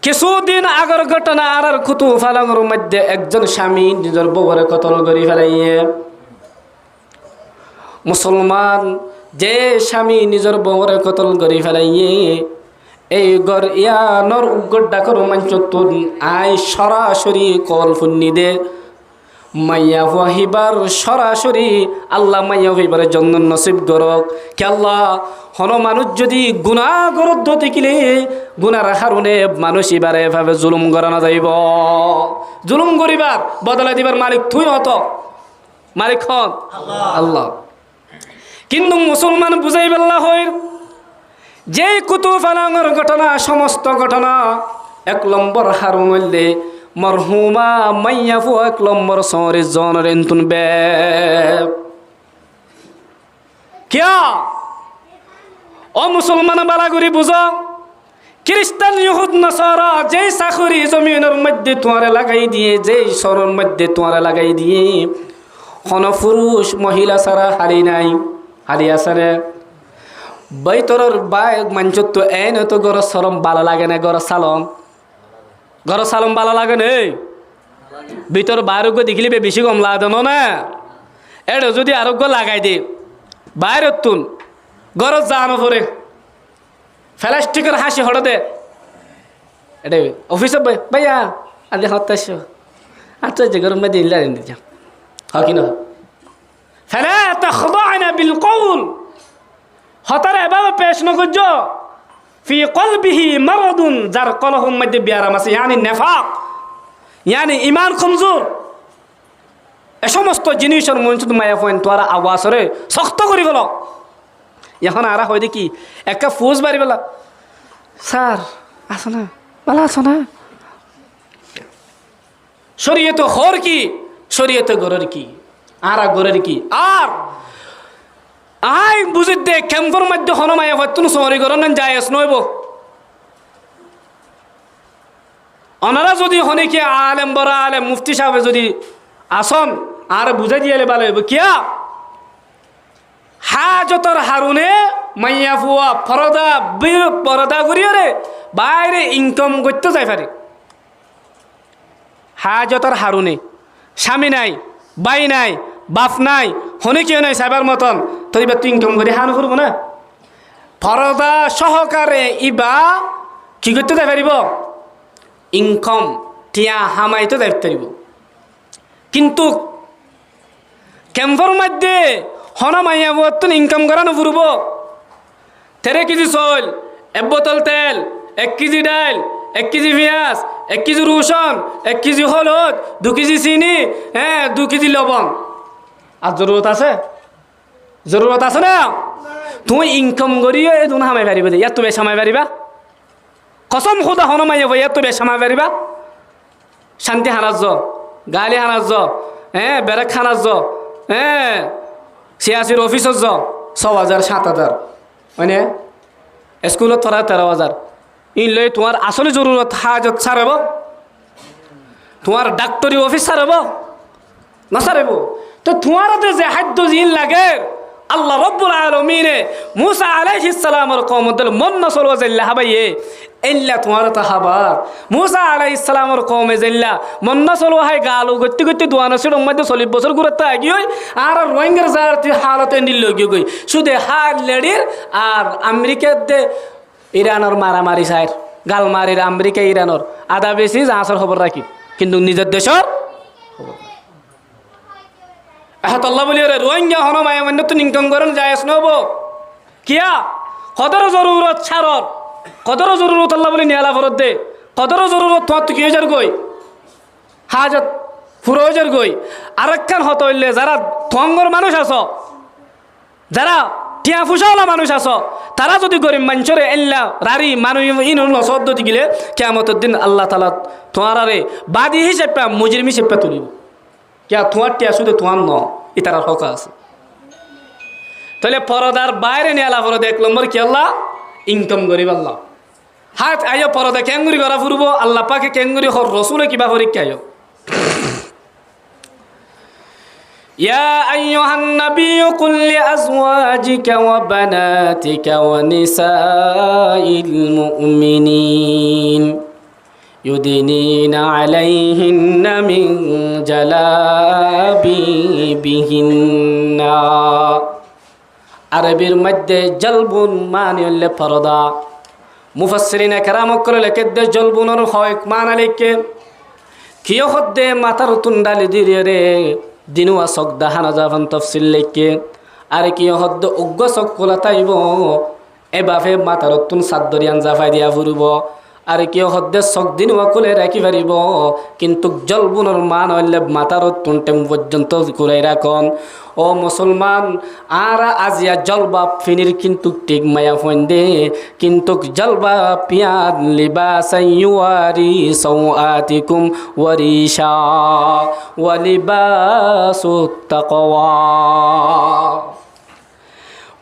কিছুদিন আগর ঘটনা আর কুতু ফালাঙ্গর মধ্যে একজন স্বামী নিজের বউরে কতল করি ফেলাইয়ে। মুসলমান যে স্বামী নিজের বউরে কতল করি ফেলাইয়ে এই গর ইয়ানর উগ্গর ডাকর মঞ্চতুন আই সরাসরি কল ফুন্নি দে মাইয়া ওয়াহিবার সরাসরি আল্লাহ মাইয়া ওয়াহিবার জন্য নসিব করক কে আল্লাহ হন মানুষ যদি গুনাহ করত দেখিলে গুনার কারণে মানুষ এবারে এভাবে জুলুম করানো যাইব। জুলুম করিবার বদলা দিবার মালিক তুই হত, মালিক হন আল্লাহ। কিন্তু মুসলমান বুঝাই বেল্লা হয় যে কুতুফালাঙ্গর ঘটনা সমস্ত ঘটনা এক নম্বর হারুন হইলে মরহুমা মাইয়াফু এক নম্বর সরে জনের এন্তুন বে কিয়া ও মুসলমান বালাগুড়ি বুঝো খ্রিস্টান ইহুদ নাসারা যেই চাকরি জমিনের মধ্যে তোমারে লাগাই দিয়ে যেই সরের মধ্যে তোমারে লাগাই দিয়ে কোন পুরুষ মহিলা ছাড়া হারি নাই, হারি আছে বৈতরের বাই মাঞ্চত তো এন তো গর সরম ভালো লাগে না, গর সালম ভালো লাগে না, ভিতর বাইরোগ্য দেখিলে বেশি কম লাগে না। এটা যদি আরোগ্য লাগাই দে বাইরের তুন গর জানো পরে প্লাস্টিকের হাসি হঠাৎ দে এটা অফিসে ভাইয়া আজ হতাশ আচ্ছা যে গরম মধ্যে যা হয় কি না ফেলে তা খবর না বিলকুল হতারে এভাবে পেশ নগর্য ফি কলবিহি মারাদুন যার কলহর মধ্যে বিয়ারাম আছে ইয়ানি নেফাক ইয়ানি ইমান কমজোর এ সমস্ত জিনিসের মঞ্চত মায়া পয়েন্ট তোরা আওয়াজরে শক্ত করি গেল। এখন আর হয় দেখি একটা ফুজ বাড়ি বেলা স্যার আসো না বলা আসো না শরীয়ত হর কি শরীয়ত গরের কি আর গরের কি আর আই বুঝি দে ক্যাম্পর মধ্যে হনমায়া হতুন সরি করন যায় নইব ওনারা যদি হনে কি আলেম বড় আলেম মুফতি সাহেব যদি আসন আর বুঝাই দিয়ে ভালো হইব কিয়া হাজতর হারুনে মাইয়া ফুয়া ফরদা পরদা করিয়ে রে বাইরে ইনকাম করতে যাই পারে। হাজতর হারুনে স্বামী নাই, বাই নাই, বাপ নাই, হনে কেউ নাই সাইবার মতন তো এবার তুই ইনকাম করে হান করবো না ফরদা সহকারে ইবা কি করতে যাই পারিব ইনকাম টিয়া হামাইতে যাই পারিব। কিন্তু ক্যাম্পর মধ্যে হন মাইয়া বতুন ইনকাম করানো ফুরব 13 কেজি চাউল 1 বোতল তেল 1 কেজি ডাল 1 কেজি পেঁয়াজ 1 কেজি রসুন 1 কেজি হলুদ 2 কেজি চিনি 2 কেজি লবণ আর জরুরত আছে? জরুরত আছে না? তুমি ইনকাম করিয়ে এই দুন হামাই পারিবা যে এত বেশ হামাই পারিবা কসম খোদা হন মাইয়া বই এত বেশ হামাই পারিবা শান্তি হারাজ গালি হারাজ বেরেক হারাজ সিয়াসির অফিসত যাও 6,000 7,000 মানে স্কুলত থরা 13,000 ইন লই তোমার আসলে জরুরত হাজত সারব তোমার ডাক্তারি অফিস সারব না সারব তো তোমার যে হাদ্য জিন লাগে আল্লাহ রব্বুল আলামিনে মুসা আলাইহিস সালামের কওমদের মন নসল ওয়াজাল্লাহ হাবাইয়ে ইল্লা তোমার তাহাবার মুসা আলাইহিস সালামের কওমে জাল্লা মন নসল ওয়াহাই গালু গতি গতি দুয়ানা সর মধ্যে 40 বছর গুরতে আগি হই আর রোহিঙ্গার জাতি হালতে নিল গই শুধু হার লেডির আর আমেরিকার দে ইরানের মারামারি সাইর গাল মারির আমেরিকা ইরানের আদা বেশি জাহাজের খবর রাখি কিন্তু নিজের দেশের আল্লাহ বলি রে রোহিঙ্গা হন মায়া মান্য তো ইনকাম করেন যায় নব কিয়া কদর জরুরত ছাড়ত কদর জরুরত আল্লাহ বলি নিয়ালা ফরত দে কদর জরুরত তোমার তো কি হাজার গই হাজত পুরো হাজার গই আরেকখান হত হইলে যারা থঙ্গর মানুষ আছো যারা টিয়া ফুসাওয়ালা মানুষ আছো তারা যদি গরিব মানুষরে এল্লা রারি মানুষ ইন সদ্যতি গিলে কিয়ামতের দিন আল্লাহ তাআলা তোমার আরে বাদী হিসেবে মুজরিম হিসেবে তুলিব क्या তোমার টিয়া শুধু তোমার ন ইতার হক আছে তাহলে পরদার বাইরে নিয়ে আলা পরদা 1 নম্বর কি আল্লাহ ইনকাম করিব আল্লাহ হাত আয়ো পরদা কেঙ্গুরি করা ফুরব আল্লাহ পাকে কেঙ্গুরি হর রসুলে কিবা করি কি আয়ো يا أيها النبي قل لأزواجك وبناتك ونساء المؤمنين ইউদিনিনা আলাইহিন্না মিন জালাবিবিহিন্না। আরবির মধ্যে জলবুন মানে হলে পর্দা। মুফাসসিরিনে কেরাম করে লেখে দে জলবুনের হয় মানা লিখে কিয় হদ্দে মাথার তুন্ডালি দিয়ে রে দিনুয়া চক দাহানা যাবান তফসিল লিখে আর কিয় হদ্দ উগ্র চক কোলা তাইব এবাফে মাথার তুন সাদ্দরিয়ান জাফাই দিয়া ফুরব আর কিয় হদ্দে চক দিনুয়া কোলে রাখি পারিব কিন্তু জলবুনের মান হইলে মাথার তুন টেম পর্যন্ত কোলাই রাখন। ও মুসলমান আর আজিয়া জলবা ফিনির কিন্তু ঠিক মায়া ফন্দে কিন্তু জলবা পিয়াদ লিবাসান ইউয়ারি সাওআতিকুম ওয়ারিশা ওয়া লিবাসুত তাকওয়া।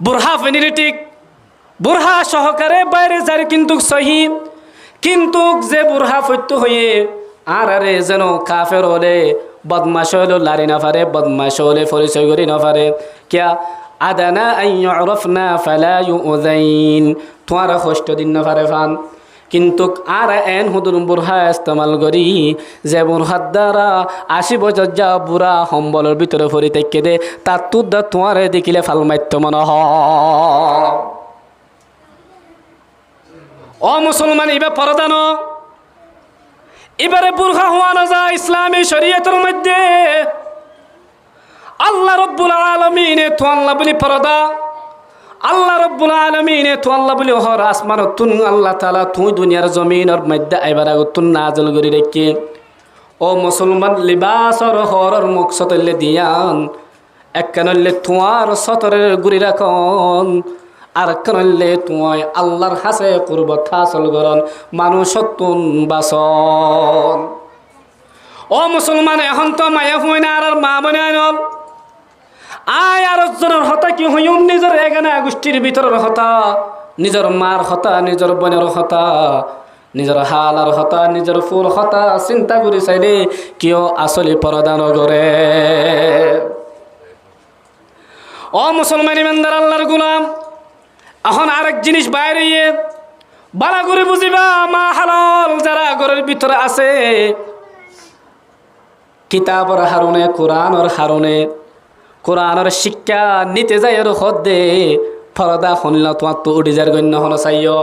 বুরহা ফিনির ঠিক বুরহা সহকারে বাইরে যার কিন্তু সহি কিন্তু যে বুরহা ফত্য হয়ে আর আরে যেন কাফের হলে বদমাশ হলো লারি না পারে বদমাশ হলে পরিচয় করি না পারে কিয়া আদানা আইয়ুরফনা ফালা ইউযাইন তোমার কষ্ট দিন না পারে ফান কিন্তু আর এন হুদুর বুরহা ইস্তেমাল করি যে বুরহার দ্বারা 80 বছর যা বুড়া সম্বলের ভিতরে ভরি থেকে দে তার তুর দা তোমার দেখিলে ফাল মাত্য মনে হয়। ও মুসলমান এবার পরদান এবারে বুরখা হওয়া না যায় ইসলামী শরীয়তের মধ্যে আল্লাহ রব্বুল আলামিনে তো আল্লাহ বলি পরদা আল্লাহ রব্বুল আলামিনে তো আল্লাহ বলি হর আসমান তুন আল্লাহ তাআলা তুই দুনিয়ার জমিনের মধ্যে এবার তুন নাজল করি রেখে। ও মুসলমান লিবাসর হরর মুকসতলে দিয়ান একখানলে তোমার সতরের গুরি রাখন আর কানলে তুই আল্লাহর হাসে কুরবত হাসল করন মানুষ তুন বাসন। ও মুসলমান এখন তো মায়া হই না আর মা মনে আনল আয় আর জনের হতা কি হইম নিজের এখানে গোষ্ঠীর ভিতরের হতা নিজের মার হতা নিজের বোনের হতা নিজের হালার হতা নিজের ফুল হতা চিন্তা করি চাইলে কিয় আসলে পরদান করে। ও মুসলমান ইমানদার আল্লাহর গোলাম এখন আরেক জিনিস বাইরে বালা করে বুঝিবা মা হালাল যারা ঘরের ভিতরে আছে কিতাবর হারুনে কোরআনর হারুনে কোরআনের শিক্ষা নিতে যাই আর হদ্দে ফরদা শুনল তোমার তো উড়িজার গণ্য হন চাইও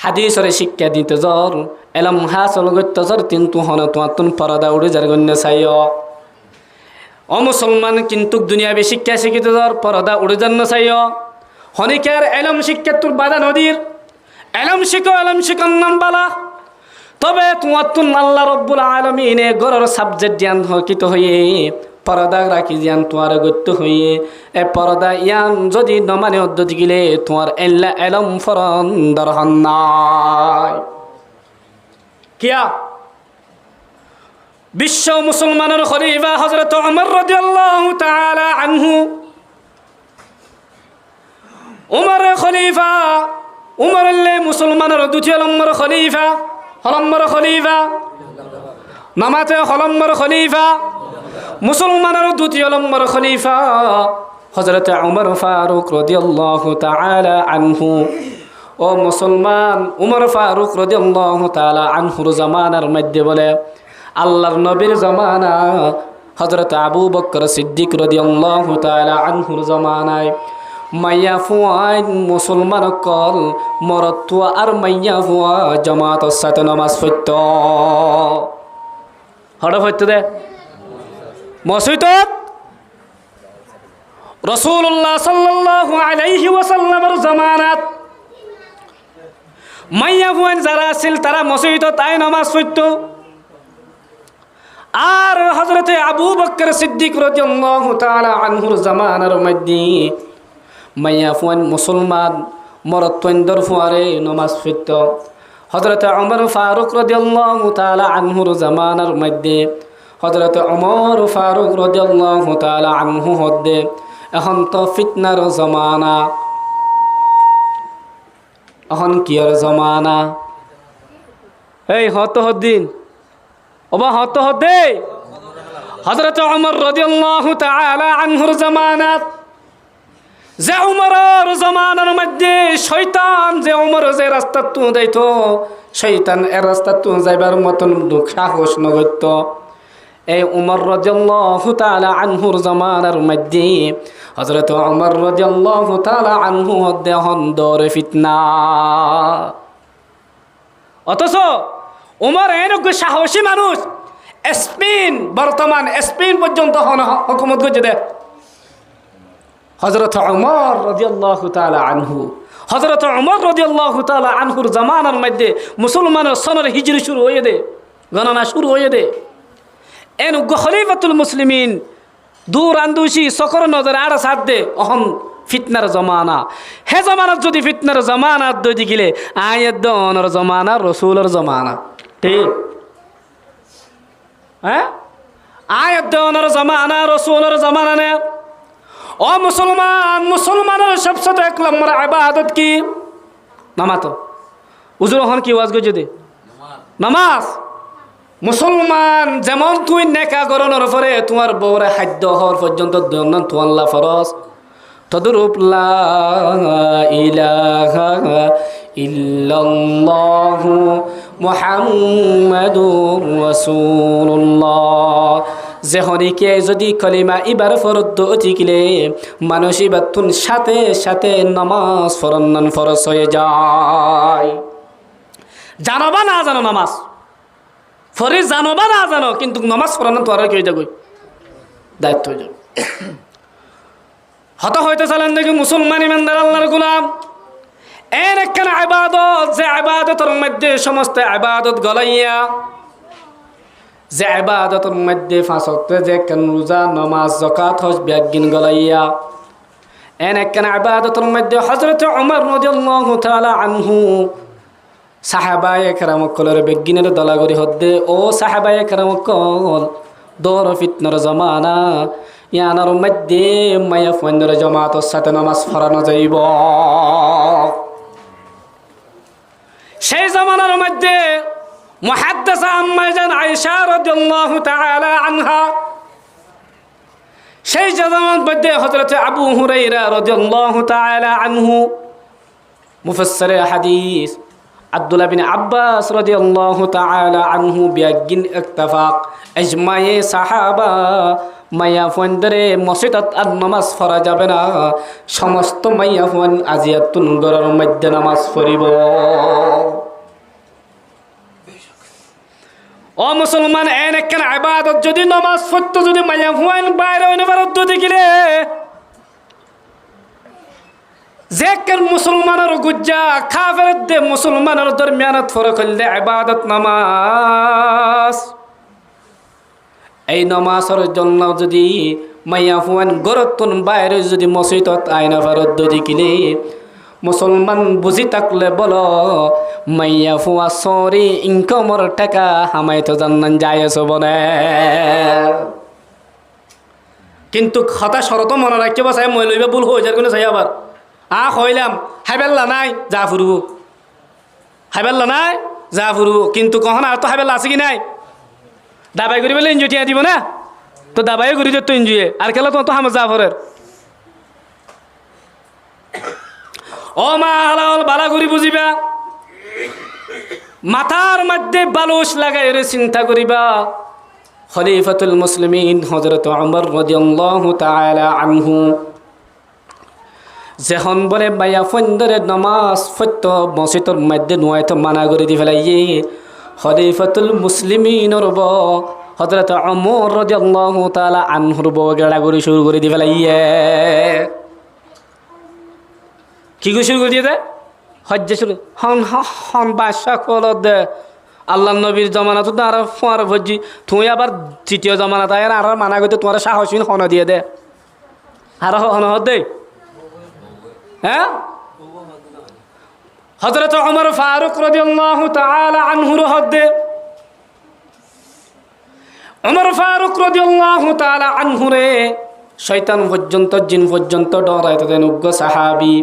হাদিসরে শিক্ষা দিতে জর এলম হাসল গত্য জর কিন্তু হন তোমার তুন ফরদা উড়িজার গণ্য চাইও। ও মুসলমান কিন্তু দুনিয়াবি শিক্ষা শিখিতে জর পরদা উড়িজার ন চাইও হনিকার এলম শিক্ষা তোর বাধা নদীর এলম শিখন নাম বালা তবে তোমার তুন আল্লাহ রব্বুল আলামিনে গরর সাবজেক্ট জ্ঞান হকিত হয়ে পরদা রাখি জ্ঞান তোমার গত্য হয়ে এ পরদা ইয়ান যদি নমানে অদ্যতি গিলে তোমার এল্লা এলম ফরন দরহন নাই কিয়া। বিশ্ব মুসলমানের খলিফা হযরত ওমর রাদিয়াল্লাহু তাআলা আনহু উমর খলিফা উমরলে মুসলমানের দ্বিতীয় নম্বর খলিফা হলম্বর খলিফা নামাতে হলম্বর খলিফা মুসলমানের দ্বিতীয় নম্বর খলিফা হযরত উমর ফারুক রাদিয়াল্লাহু তাআলা আনহু। ও মুসলমান উমর ফারুক রাদিয়াল্লাহু তাআলা আনহুর জামানার মধ্যে বলে আল্লাহর নবীর জামানা হযরত আবু বকর সিদ্দিক রাদিয়াল্লাহু তাআলা আনহুর জামানায় মাইয়া ফুয়াইন মুসলমান কল মরতুয়া আর মাইয়া ফুয়া জামাতের সাথে নামাজ পড়ত হড় পড়ত দে মসজিদ রাসূলুল্লাহ সাল্লাল্লাহু আলাইহি ওয়াসাল্লামের জামানাত মাইয়া ফুয়াইন যারা ছিল তারা মসজিদত তাই নামাজ পড়ত আর হযরতে আবু বকর সিদ্দিক রাদিয়াল্লাহু তাআলা আনহুর জামানার মধ্যে মাইয়া ফুয়ান মুসলমান মরত্বন্দর ফুয়ারে নমাজ পড়ত। হযরত ওমর ফারুক রাদিয়াল্লাহু তাআলা আনহুর জামানার মধ্যে হযরত ওমর ফারুক রাদিয়াল্লাহু তাআলা আনহু হদ্দে এখন তো ফিতনার জামানা এখন কিয়র জামানা এই হত হদ্দিন ওবা হত হদ্দে হযরত ওমর রাদিয়াল্লাহু তাআলা আনহুর জামানাত যে উমরের জমানার মধ্যে শয়তান যে উমর যে রাস্তা তু যাইত শয়তান এর রাস্তা তু যাইবার মতন সাহস নগত্য এই উমর রাদিয়াল্লাহু তাআলা আনহুর জমানার মধ্যে হযরত উমর রাদিয়াল্লাহু তাআলা আনহু দেহন দরে ফিতনা অথচ উমর এরকম সাহসী মানুষ স্পেন বর্তমান স্পেন পর্যন্ত হুকুমত করছে দে হযরত উমর রাদিয়াল্লাহু তাআলা আনহু হযরত উমর রাদিয়াল্লাহু তাআলা আনহুর জামানার মধ্যে মুসলমানের সনের হিজরি শুরু হয়ে দে গণনা শুরু হয়ে দে এন খলিফাতুল মুসলিমিন দূর আন্দুসি সকর নজর আর সাথ দে অহন ফিতনার জমানা হে জমানাত যদি ফিতনার জমানাত দই দিলে আয়াত দনের জমানা রসুলের জমানা ঠিক হ্যাঁ আয়াত দনের জমানা রসুলের জমানা নে ও মুসলমান মুসলমানের সবচেয়ে এক নম্বর ইবাদত কি নামাজ হুজুর হন কি ওয়াজ গজে দে নামাজ মুসলমান যেমন তুই নেকা করণের পরে তোমার বউরে খাদ্য হওয়ার পর্যন্ত দৈনন্দিন তোয়াল্লা ফরজ তদরূপ লা ইলাহা ইল্লাল্লাহু মুহাম্মাদুর রাসূলুল্লাহ যেহনিকে যদি কলিমা ইবার ফরদ অতিকিলে মানুষ ইবাতুন সাথে সাথে নামাজ ফরন্নান ফরজ হয়ে যায় জানো বা না জানো নামাজ ফরে জানো বা না জানো কিন্তু নামাজ ফরন্নান তোরা কি হয়ে যাবে দায়িত্ব হয়ে যাবে হত হইতে চলেন দেখি মুসলমান ইমানদার আল্লাহর গোলাম এর একখানা ইবাদত যে ইবাদতের মধ্যে সমস্ত ইবাদত গলাইয়া যে ইবাদতের মধ্যে পাঁচ ওয়াক্ত যে রোজা নামাজ যাকাত হজ বিয়াগিন গলাইয়া এর একখানা ইবাদতের মধ্যে হযরত ওমর রাদিয়াল্লাহু তাআলা আনহু সাহাবায়ে কেরামকলের বিজ্ঞানের দলাগরি হদ্দে ও সাহাবায়ে কেরামকল দর ফিতনার জমানা ইয়ানার মধ্যে মায়া ফন্দর জামাতের সাথে নামাজ পড়ানো যাইব সেই জামানার মধ্যে মুহাদ্দিসা আম্মা জান আয়েশা রাদিয়াল্লাহু তাআলা আনহা সেই জামানার মধ্যে হযরত আবু হুরায়রা রাদিয়াল্লাহু তাআলা আনহু মুফাসসিরে হাদিস আব্দুল্লাহ বিন আব্বাস রাদিয়াল্লাহু তাআলা আনহু বিয়াগিন ইত্তেফাক ইজমায়ে সাহাবা মাইয়া ফন্দরে মসজিদত আর নামাজ পড়া যাবে না সমস্ত মাইয়া ফন আজিয়াতুন গরের মধ্যে নামাজ পড়িব ও মুসলমান এন একখান ইবাদত যদি নামাজ পড়তে যদি মাইয়া ফন বাইরে হইনে পারত দেখিলে যে কেন মুসলমানের গুজ্জা কাফের দে মুসলমানের দরমিয়ানত ফরক হইলে ইবাদত নামাজ এই নামাজের জন্য যদি মাইয়া ফুয়ান গরতুন বাইরে যদি মসজিদত আইনা ফেরত দেখিলে মুসলমান বুঝি থাকলে বলো মাইয়া ফুয়া সরি ইনকামর টাকা হামাই তো জান্নান যায়স বনে কিন্তু কথা শরত মনে রাখিব চাই মই লইবে ভুল হয়ে যার কোনো চাই আবার হইলাম হাইবেল্লা নাই যা ফুরব হাইবেল্লা নাই যা ফুরব কিন্তু কখন আর তো হাইবেল্লা আছে কি নাই দাবাই করি বলে এনজয় টিয়া দিব না তো দাবাই করি তো এনজয়ে আর খেলা তো হামা জাফরের ও মা হালাল বালা করি বুঝিবা মাথার মধ্যে বালুস লাগাই রে চিন্তা করিবা খলিফাতুল মুসলিমিন হযরত ওমর রাদিয়াল্লাহু তাআলা আনহু যখন বলে মাইয়া ফন্দরে নামাজ ফত্য মসজিদের মধ্যে নুয়াইতো মানা করে দি ফেলাইয়ে খলিফাতুল মুসলিমিনের ব হযরত ওমর রাদিয়াল্লাহু তাআলা আনহুর ব গাড়াগড়ি শুরু করে দি ফেলাইয়ে কি শুরু করে দিয়ে দে হজ্জ শুরু হন হন বাদশা কল দে আল্লাহ নবীর জমানা তো আর ফোয়ার ভজি তুই আবার তৃতীয় জমানা তাই আর মানা করতে তোমার সাহসীন হন দিয়ে দে আর হন দে হ্যাঁ হযরত ওমর ফারুক রাদিয়াল্লাহু তাআলা আনহুর হদ্দে ওমর ফারুক রাদিয়াল্লাহু তাআলা আনহুরে শয়তান পর্যন্ত জিন পর্যন্ত ডরাইতে দেন উগ্র সাহাবী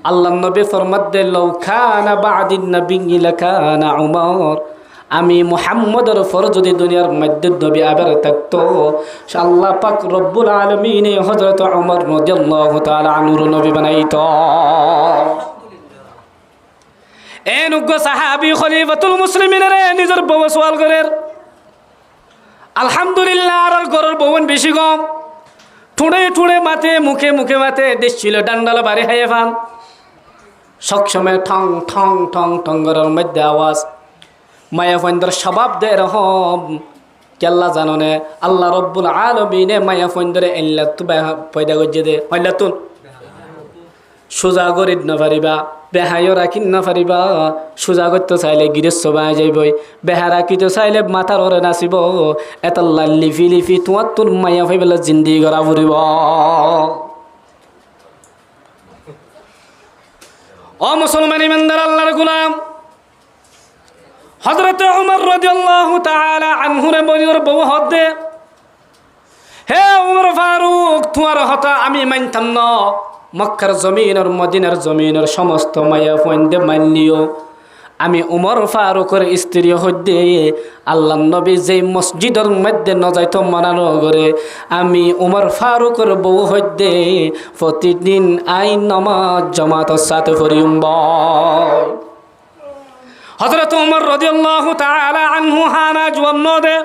আল্লাহ নবী ফরমাত দে লাউ কানা বাদিন নবী লাকানা ওমর আমি মুহাম্মদের পর যদি দুনিয়ার মধ্যে নবী আবার থাকতো আল্লাহ পাক রব্বুল আলামিন হযরত ওমর রাদিয়াল্লাহু তাআলা আনহুর নবী বানাইতো। এনুগ্য সাহাবী খলিফাতুল মুসলিমিনের নিজের বউ সওয়াল করেন আলহামদুলিল্লাহ আর ঘরের বউন বেশি কম ঠুঁড়ে ঠুঁড়ে মাথে মুখে মুখে মাথে দেশ ছিল ডান্ডালা বাড়ি হাইয়ে ফান সবসময় ঠং ঠং ঠং ঠং ঘরের মধ্যে আওয়াজ মায়া ফন্দর স্বভাব দে রহম কেল্লা জানো নে আল্লাহ রব্বুল আলামিনে মায়া ফন্দরে এল্লা তু পয়দা গজ্জে দে হইলা তুন সোজা গরিব না পারিবা বেহাইও রাখি না পারিবা সোজা করতে চাইলে গিরেশ সবাই যাইবই বেহা রাখিতে চাইলে মাথার ওরে নাচিব এত লিফি লিফি তোমার তোর মাইয়া ভাই বেলা জিন্দি করা ফুরিব। ও মুসলমান ইমানদার আল্লাহর গোলাম হযরত ওমর রাদিয়াল্লাহু তাআলা আনহুর বনির বউ হদে হে ওমর ফারুক তোমার হতা আমি মানতাম না মক্কার জমিন আর মদিনার জমিনের সমস্ত মায়া ফন্দে মানলিও আমি উমর ফারুকের স্ত্রী হইতে আল্লাহ নবী যে মসজিদের মধ্যে নজাইতো মানানো করে আমি উমর ফারুকের বউ হইতে প্রতিদিন আইন নামাজ জামাতের সাথে পড়িম। হযরত উমর রাদিয়াল্লাহু তাআলা আনহু হানা জওয়াব দে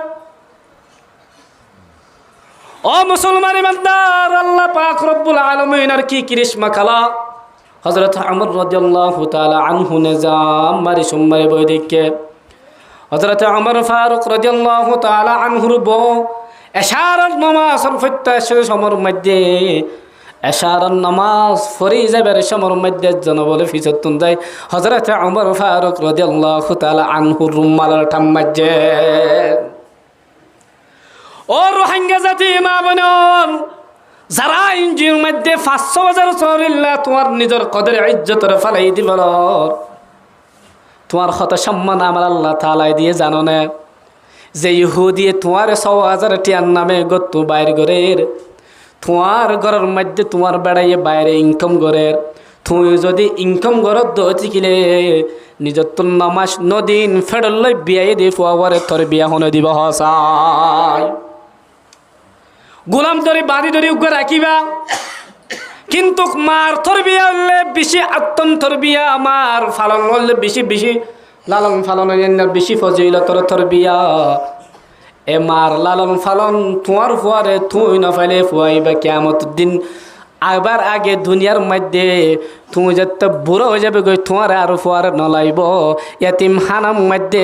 ও মুসলমান ইমানদার আল্লাহ পাক রব্বুল আলামিনের কি করিশ্মা খালা হযরত উমর রাদিয়াল্লাহু তাআলা আনহু নিজাম মারি সুমারে বই দেখে হযরত উমর ফারুক রাদিয়াল্লাহু তাআলা আনহুর বউ এশারার নামাজ ফত্তাশের সমর মধ্যে এশারার নামাজ ফরি যাবার সমর মধ্যে জন বলে ফিসতুন যায় হযরত উমর ফারুক রাদিয়াল্লাহু তাআলা আনহুর রুমালার ঠাম্মাজে ও রোহিঙ্গা জাতি মা বোন যারা ইঞ্জির মধ্যে 500,000 চলিল্লা তোমার নিজের কদর ইজ্জতের ফালাই দিব তোমার কত সম্মান আমার আল্লাহ তাআলাই দিয়ে জানো না যে ইহুদি তোমার 100,000 টিয়ার নামে গত বাইর গরের তোমার ঘরের মধ্যে তোমার বেড়াইয়ে বাইরে ইনকাম গরের তুমি যদি ইনকাম গরত দিলে নিজের তোর নামাজ নদিন ফেডল বিয়াই দিয়ে ফুয়ারে তোর বিয়া হনে দিব হসাই গোলাম ধরে বাড়ি ধরে উগ্র রাখিবা কিন্তু মার তোর বিয়া হলে বেশি আত্ম তোর বিয়া আমার ফালন হলে বেশি বেশি লালন ফালনের বেশি ফজিলত তোর বিয়া এ মার লালন ফালন তোমার ফুয়ারে তুই না ফাইলে ফুয়াইবা কিয়ামত দিন আবার আগে দুনিয়ার মধ্যে তুমি যত বুড়ো হয়ে যাবে গই তোমার আর ফুয়ার নলাইব ইয়াতিম হানার মধ্যে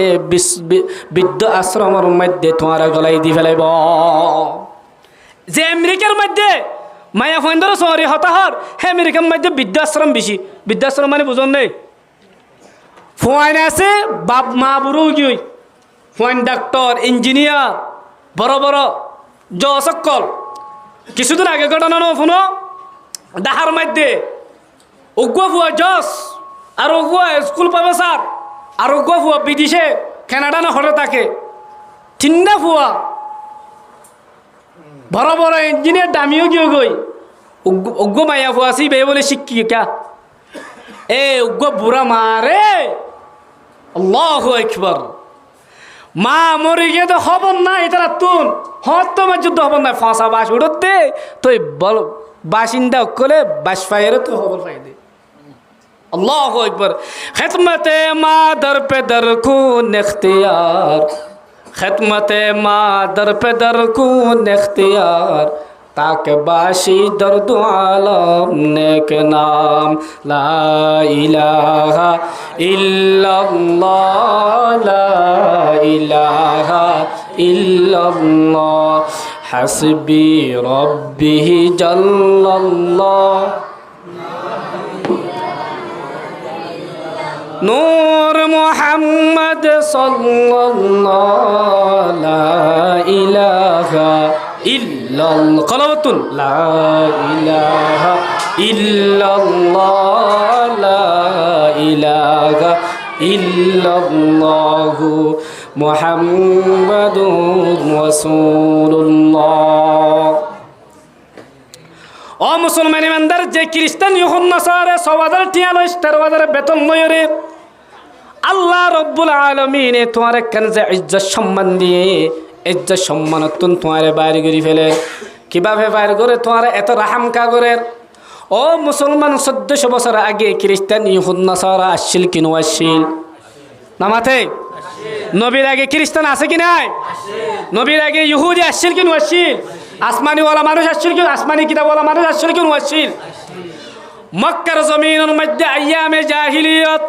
বৃদ্ধ আশ্রমের মধ্যে তোমার গলাই দি ফেলাইব। যে আমেরিকার মধ্যে মায়া ফন্দর শহরে হতাহর হে আমেরিকার মধ্যে বৃদ্ধাশ্রম বেশি বৃদ্ধাশ্রম মানে বুঝুন নেই ফোয়াইন আছে বাপ মা বুড়ো গিয়ে ফোয়াইন ডাক্তার ইঞ্জিনিয়ার বড় বড় সকল কিছুদিন আগে ঘটনা নো শুনো ডাহার মধ্যে উগ্র ফুয়া জস আর উগ্র স্কুল প্রফেসর আর উগ্র ফুয়া বিদেশে কানাডা না হলে থাকে তিনটা ফুয়া বড় বড় ইঞ্জিনিয়ার দামিও গিয়ে গই উগ্র মাইয়া ফুয়া আসি বে বলে শিক্ষি কা এ উগ্র বুড়া মারে আল্লাহু আকবার মা মরে গিয়ে তো খবর নাই তারা তুন হত যুদ্ধ খবর নাই ফাঁসা বাস উড়তে তুই বল বাসিন্দা কলে বাস পাইয়ের তো খবর পাই দে আল্লাহু আকবার খিদমতে মা দর পে দর কুন ইখতিয়ার খিদমতে মা দর পে দর কুন ইখতিয়ার তাকে বাসি দর্দ আলম নেক নাম লা ইলাহা ইল্লাল্লাহ লা ইলাহা ইল্লাল্লাহ হাসবি রব্বি জাল্লাল্লাহ নূর মুহাম্মদ সাল্লাল্লাহ লা ইলাহা ইল্লাল্লাহ কলাওয়াতুন লা ইলাহা ইল্লাল্লাহ লা ইলাহা ইল্লাল্লাহু মুহাম্মাদুর রাসূলুল্লাহ। ও মুসলমান ইমানদার যে খ্রিস্টান ইহুদ নাসারা 6,000 টিয়া লয় 13,000 বেতন লয়রে আল্লাহ রব্বুল আলামিন তোমার একখানে যে ইজ্জত সম্মান দিয়ে ইজ্জত সম্মানতুন তোমার বাইরে করে ফেলে কিভাবে বাইর করে তোমার এত রাহাম কাগরের ও মুসলমান 1400 বছর আগে খ্রিস্টান ইহুদ নাসারা আসছিল কি আসছিল না মাথে নবীর আগে খ্রিস্টান আছে কি নাই নবীর আগে ইহুদি আসছিল কি আসছিল আসমানিওয়ালা মানুষ আসছিল কি আসমানি কিতাবওয়ালা মানুষ আসছিল কি আসছিল মক্কার জমিনের মধ্যে আইয়ামে জাহিলিয়ত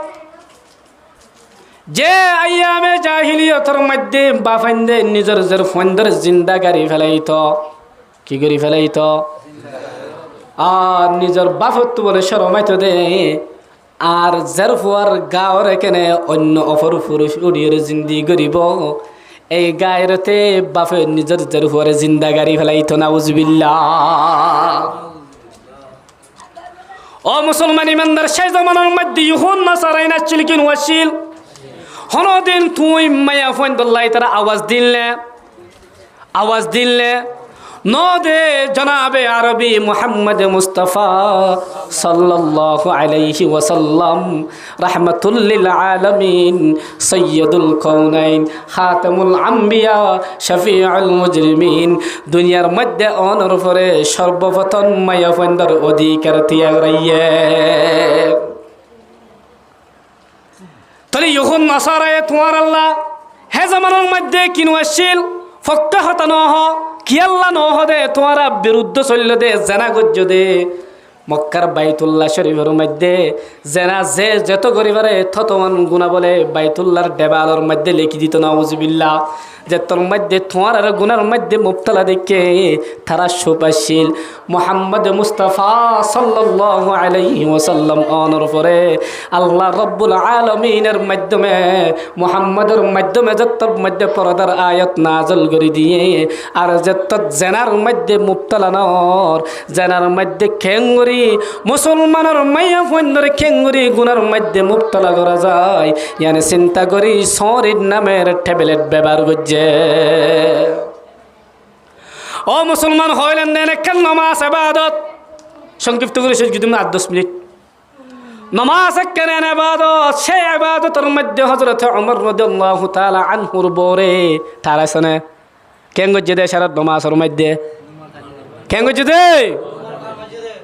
যে আইয়ামে জাহিলিয়তের মধ্যে বাফাইন্দে নিজের জের ফন্দর জিন্দাগারি ফেলাইতো কি করি ফেলাইতো আর নিজের বাফত বলে শরমাইতো দে আর যার ফুয়ার গাঁর এখানে অন্য অপর পুরুষ উড়িয়ে জিন্দি করিব এই গায়রতে বাফে নিজের যার ফুয়ারে জিন্দাগারি ফেলাইতো নাউজুবিল্লাহ ও মুসলমান ইমানদার সেই জামানার মধ্যে ইহুন নাসারাইন আসছিল কি ওয়াসিল হনদিন তুই মায়া ফন্দল্লাই তারা আওয়াজ দিলে নদে জনাবে আরবি মুহাম্মদ মুস্তাফা সাল্লাল্লাহু আলাইহি ওয়াসাল্লাম রাহমাতুল লিল আলামিন সাইয়্যিদুল কাউনাইন খাতামুল আম্বিয়া শফিউল মুজরিমিন দুনিয়ার মধ্যে অনর পরে সর্বপ্রথম মায়া ফন্দর অধিকার তিয়াগ রাইয়ে তাহলে ইহুন নাসারায়ে তোমার আল্লাহ হে জামানের মধ্যে কিনু আসছিল ফক্কা হতা নহ কি আল্লাহ নহ দে তোমার বিরুদ্ধ চলল দে জেনা গজ্জ দে মক্কার বাইতুল্লাহ শরীফের মধ্যে জেনা যে যত করিবারে ততমান গুণা বলে বাইতুল্লাহর দেবালের মধ্যে লিখি দিত নাউজুবিল্লাহ যে তোর মধ্যে তোমার আর গুনার মধ্যে মুবতলা দেখে তারা সুপাশীল মুহাম্মদ মুস্তাফা সাল্লাল্লাহু আলাইহি ওয়াসাল্লাম অনর পরে আল্লাহ রব্বুল আলামিনের মাধ্যমে মুহাম্মদের মাধ্যমে যত মধ্যে পরদার আয়াত নাযিল করে দিয়ে আর যত জেনার মধ্যে মুবতলা নর জেনার মধ্যে খেঙ্গুরি মুসলমানের মাইয়া ফন্দর খেঙ্গুরি গুনার মধ্যে মুবতলা করা যায় ইয়ানে চিন্তা করি শরীর নামের ট্যাবলেট ব্যবহার করছে ও মুসলমান হইলেন দেন একখান নামাজ ইবাদত সংক্ষিপ্ত করে শেষ যদি 8-10 মিনিট নামাজ একখান ইবাদত সেই ইবাদতের মধ্যে হযরত ওমর রাদিয়াল্লাহু তাআলা আনহুর বরে তারাসনে কেন গজে দে সারা নামাজের মধ্যে কেন গজে দে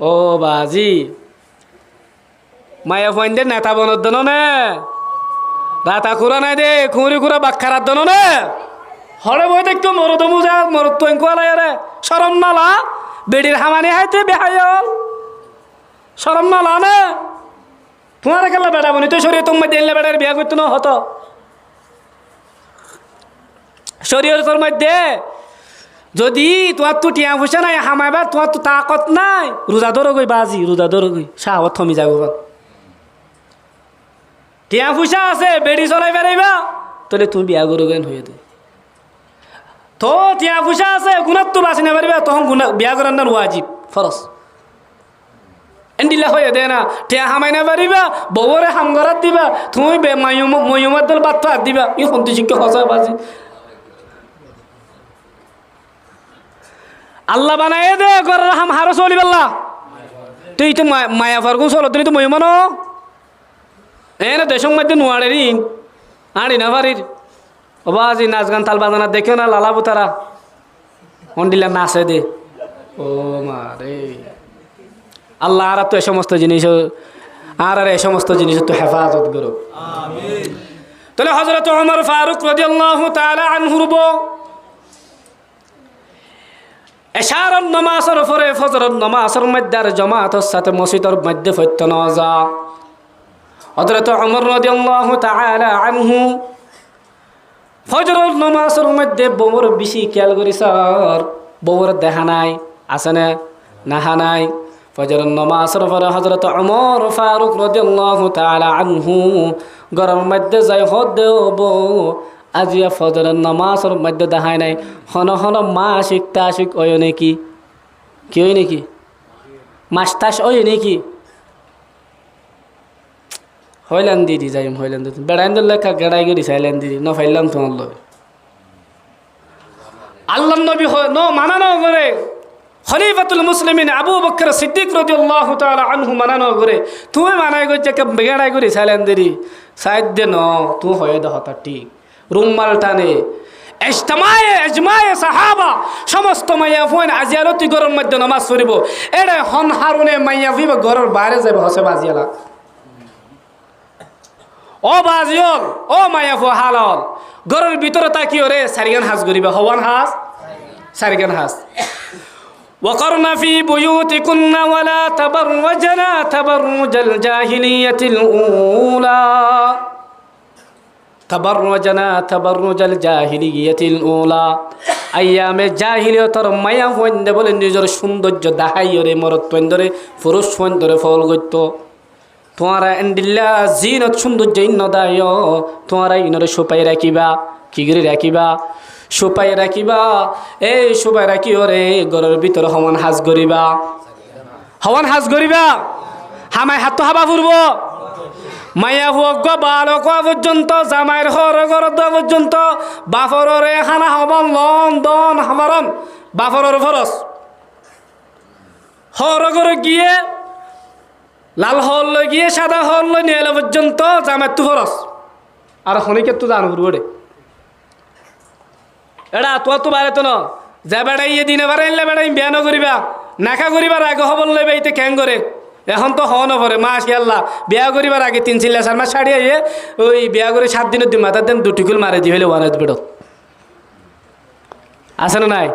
ও বাজি মায়া ফইন্দে নেতা বনদন না রাতা কুরা নাই দে খুঁড়ি কুরা বাক্কারাত দন না হরে বই দেখতো মরদ মুজা মরদ তো এনকোয়ালাই রে শরম নালা বেডির হামানি হাইতে বেহায়ল শরম নালা না তোমার কেলা বেড়া বনি তো শরীর তোমার দিলে বেড়ার বিয়া করতে না হতো শরীরের মধ্যে যদি তোমার তো টিয়া পয়সা নাই হামাইবার তোমার তো তাকত নাই রোজা ধরো গই বাজি রোজা ধরো গই সাহত থমি যাবো টিয়া পয়সা আছে বেড়ি চলাই বেড়াইবা তাহলে তুমি বিয়া করো গেন হয়ে দে তো টিয়া পয়সা আছে গুণাত তো বাঁচি না পারিবা তখন গুণা বিয়া করার না ওয়াজিব ফরজ এন্ডিলা হয়ে দে না টিয়া হামাই না পারিবা বউরে হামগরাত দিবা তুমি ময়ুমার দল বাদ হাত দিবা ই সন্তি শিক্ষা হসা বাজি আল্লাহ বানাই দে করার হাম হারো চলি পাল্লা তুই তো মায়া ফারগুন চলো তুমি তো ময়ুমানো না দেশের মধ্যে নোয়ারেরই আড়ি না পারির বাবা আজি নাচ গান তাল বাজানা দেখে না লালাবো তারা হন্ডিলা নাচে দে ও মারে আল্লাহ আর তো এই সমস্ত জিনিস আর এই সমস্ত জিনিস তো হেফাজত করো তাহলে হযরত ওমর ফারুক রাদিয়াল্লাহু তাআলা আনহুর বউ এশারার নামাজের পরে ফজরের নামাজের মধ্যে আর জামাতের সাথে মসজিদের মধ্যে ফত্য না যা হযরত ওমর রাদিয়াল্লাহু তাআলা আনহু ফজরের নামাজের মধ্যে বউর বেশি খেয়াল করি স্যার বউর দেখা নাই আছে না নাহা নাই ফজরের নামাজের পরে হযরত ওমর ফারুক রাদিয়াল্লাহু তাআলা আনহু ঘরের মধ্যে যাই হদেও বউ আজিয়া ফজরের নামাজের মধ্যে দেখায় নাই হন হন মাসিক তাসিক ওই নাকি কি ওই নাকি মাস তাস ওই নাকি হইলাম দিদি যাই হইলাম দিদি বেড়াইন লেখা গেড়াই গেড়ি চাইলেন দিদি ন ফাইলাম তোমার লগে আল্লাহ নবী ন মানা ন করে খলিফাতুল মুসলিমিন আবু বকর সিদ্দিক রাদিয়াল্লাহু তাআলা আনহু মানানো করে তুমি মানাই গো যে বেগাড়াই করে সাইলেন দেরি সাইদ ন তুই হয়ে দহ তা ঠিক রুমাল টানে এজমায়ে সাহাবা সমস্ত মাইয়া ফোন আজিয়ালতি গরর মধ্যে নামাজ পড়িব এড়ে হন হারুনে মাইয়া ফিব গরর বাইরে যাবে হসে বাজিয়ালা ও বাজিয়ল ও মাইয়া ফো হালাল গরর ভিতরে তাকিও রে সারিগান হাজ করিবা হওয়ান হাজ সারিগান হাজ وقرن في بيوتكن ولا تبرجنا تبرج الجاهلية الأولى تبرجنا تبرج الجاهلية الأولى أيام الجاهلية মায়া হইন্দে বলে নিজের সৌন্দর্য দেখাইরে মরত তন্দরে পুরুষ সৌন্দর্য ফল গইতো তোমারা এন্ডিল্লা জিনত সৌন্দর্য ইন্নদায় তোমারা ইনরে সোপাই রাখিবা কি করে রাখিবা সোপাই রাখিবা এই সোপাই রাখি ওরে ঘরের ভিতরে হমান হাজ করিবা হমান হাজ করিবা হামাই হাত হাবা ফুরব মাইয়া হুক বালক পর্যন্ত জামাইর হর ঘর পর্যন্ত বাফররে হানা হবান লন দন হামারন বাফরর ফরস হর ঘরে গিয়ে লাল হল লই গিয়ে সাদা হল লই নিয়ে এলো পর্যন্ত জামাই তু ফরস আর হনিকে তু জান ফুরব রে এডা তো বারে তো ন যা বেড়াইয়ে দিনে বাড়াইলে বেড়াই বিয়া ন করিবা নাকা করিবার আগে হবল লইবা ইতে ক্যাং করে এখন তো হওয়া নপরে মাস আল্লাহ বিয়া করিবার আগে 3-4 মাস ছাড়ি আইয়ে ওই বিয়া করে 7 দিনের দিন মাথার দেন দুটিকুল মারে দি হইলে ওয়ানাত বেড়ো আছে না নাই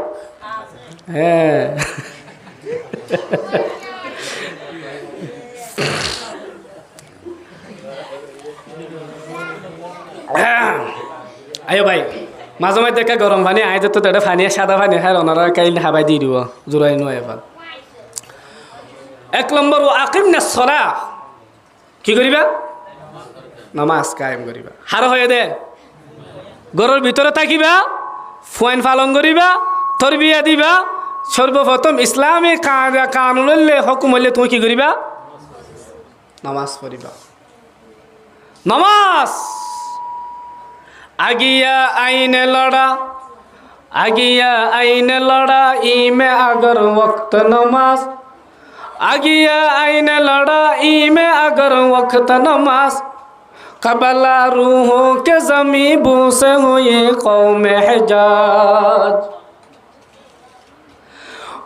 হ্যাঁ আয়ো ভাই মাঝে মাঝে দেখা গরম পানি আই তো এটা পানি সাদা পানি খাই ওনারা কাইলে হাবাই দিয়ে দিব জোরাই নয় এবার 1 নম্বর ও আকিমনা সলাহ কি করিবা নামাজ কায়েম করিবা হার হয়ে দে ঘরের ভিতরে থাকিবা ফুয়াইন পালন করিবা তরবিয়া দিবা সর্বপ্রথম ইসলামী কানুন হুকুম হইলে তুমি কি করিবা নামাজ পড়িবা নামাজ आगिया आईने लड़ा ई में अगर वक्त नमाज आगिया आईने लड़ा ई में अगर वक्त नमाज कबला रूहों के ज़मीबू से हुए कौम हिजाज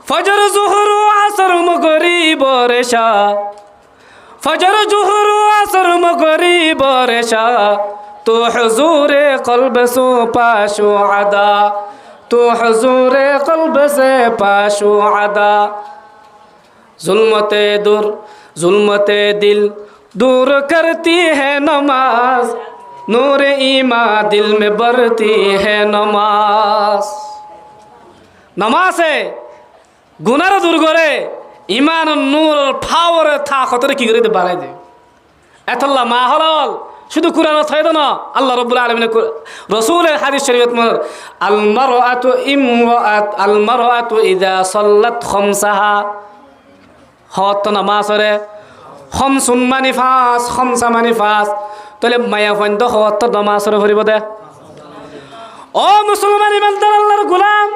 फजर ज़ुहर असर मगरिब रेशा फजर ज़ुहर असर मगरिब रेशा तो हुजूर क़ल्ब सो पाशो अदा तो हुजूर क़ल्ब से पाशो अदा जुल्मते दिल दूर करती है नमाज नूर ईमा दिल में बरती है नमाज नमाज है गुनाह दूर करे ईमान नूर पावर था खतर की करे बाराय दे एतल्ला मा हलाल শুধু কুরআন থাকে না আল্লাহ রাব্বুল আলামিন রাসূলের হাদিস শরীফত মে আল মারআতু ইযা সাল্লাত খামসাহা হত নামাজরে খামসুন মানিফাস খামসা মানিফাস তাহলে মায়া ফন্দ হত নামাজরে পড়িব দে ও মুসলমান ইমানদার আল্লাহর গোলাম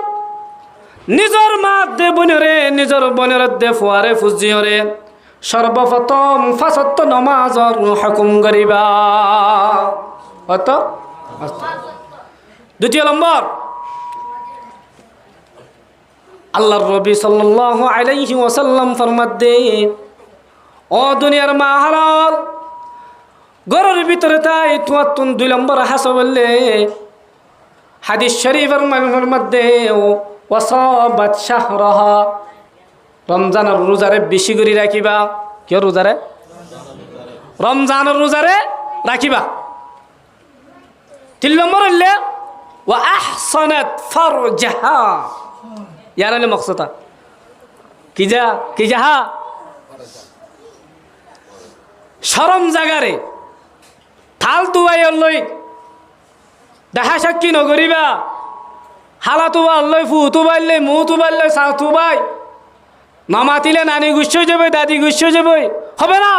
নিজর মাত দে বনরে নিজর বনর দে ফুয়ারে ফুজিয়রে সর্বপ্রথম ফাসত নামাজর হুকুম করিবা অত দ্বিতীয় নম্বর আল্লাহর নবী সাল্লাল্লাহু আলাইহি ওয়াসাল্লাম ফরমাত দে ও দুনিয়ার মা হালাল ঘরের ভিতরে তাই তুয়াতুন 2 নম্বর হাসবলে হাদিস শরীফের মধ্যে ওয়াসাবাত শাহরাহা রমজানের রোজারে বেশি করে রাখিবা কেউ রোজারে রমজানের রোজারে রাখিবা 3 নম্বর হইলে ওয়া আহসানাত ফারজাহা ইয়ারালে মকসদা কি যাহা শরম জাগারে ফালতু আইলই দেখা সাক্ষী নগরিবা হালা তুবা আল্লাহ ফু তুবাইলে মু তুবাইলে সা তুবাই মামাতিলে নানি গুচ্ছ যাবে দাদি গুচ্ছ যাবে হবে না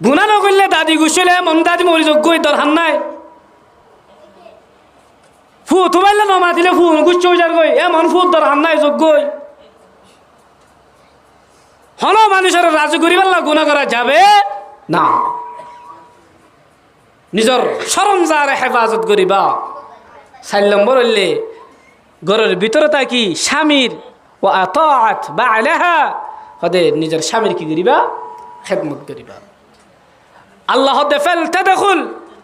গুণা নকরলে দাদি গুছলে মন দাদি মরি যোগ্য দরকার নাই ফু তুমাইলে নমা দিলে ফু গুচ্ছ যার গই এমন ফুট ধর হান্নাই যোগ্যই হন মানুষের রাজু করিবার গুণা করা যাবে না নিজের সরঞ্জার হেফাজত করিবা 4 নম্বর হইলে ঘরের ভিতরে থাকি স্বামীর ও আতাআত বা'লাহা হদে নিজের স্বামীর কি করিবা খেদমত করিবা আল্লাহ হদে ফাল তাদখুল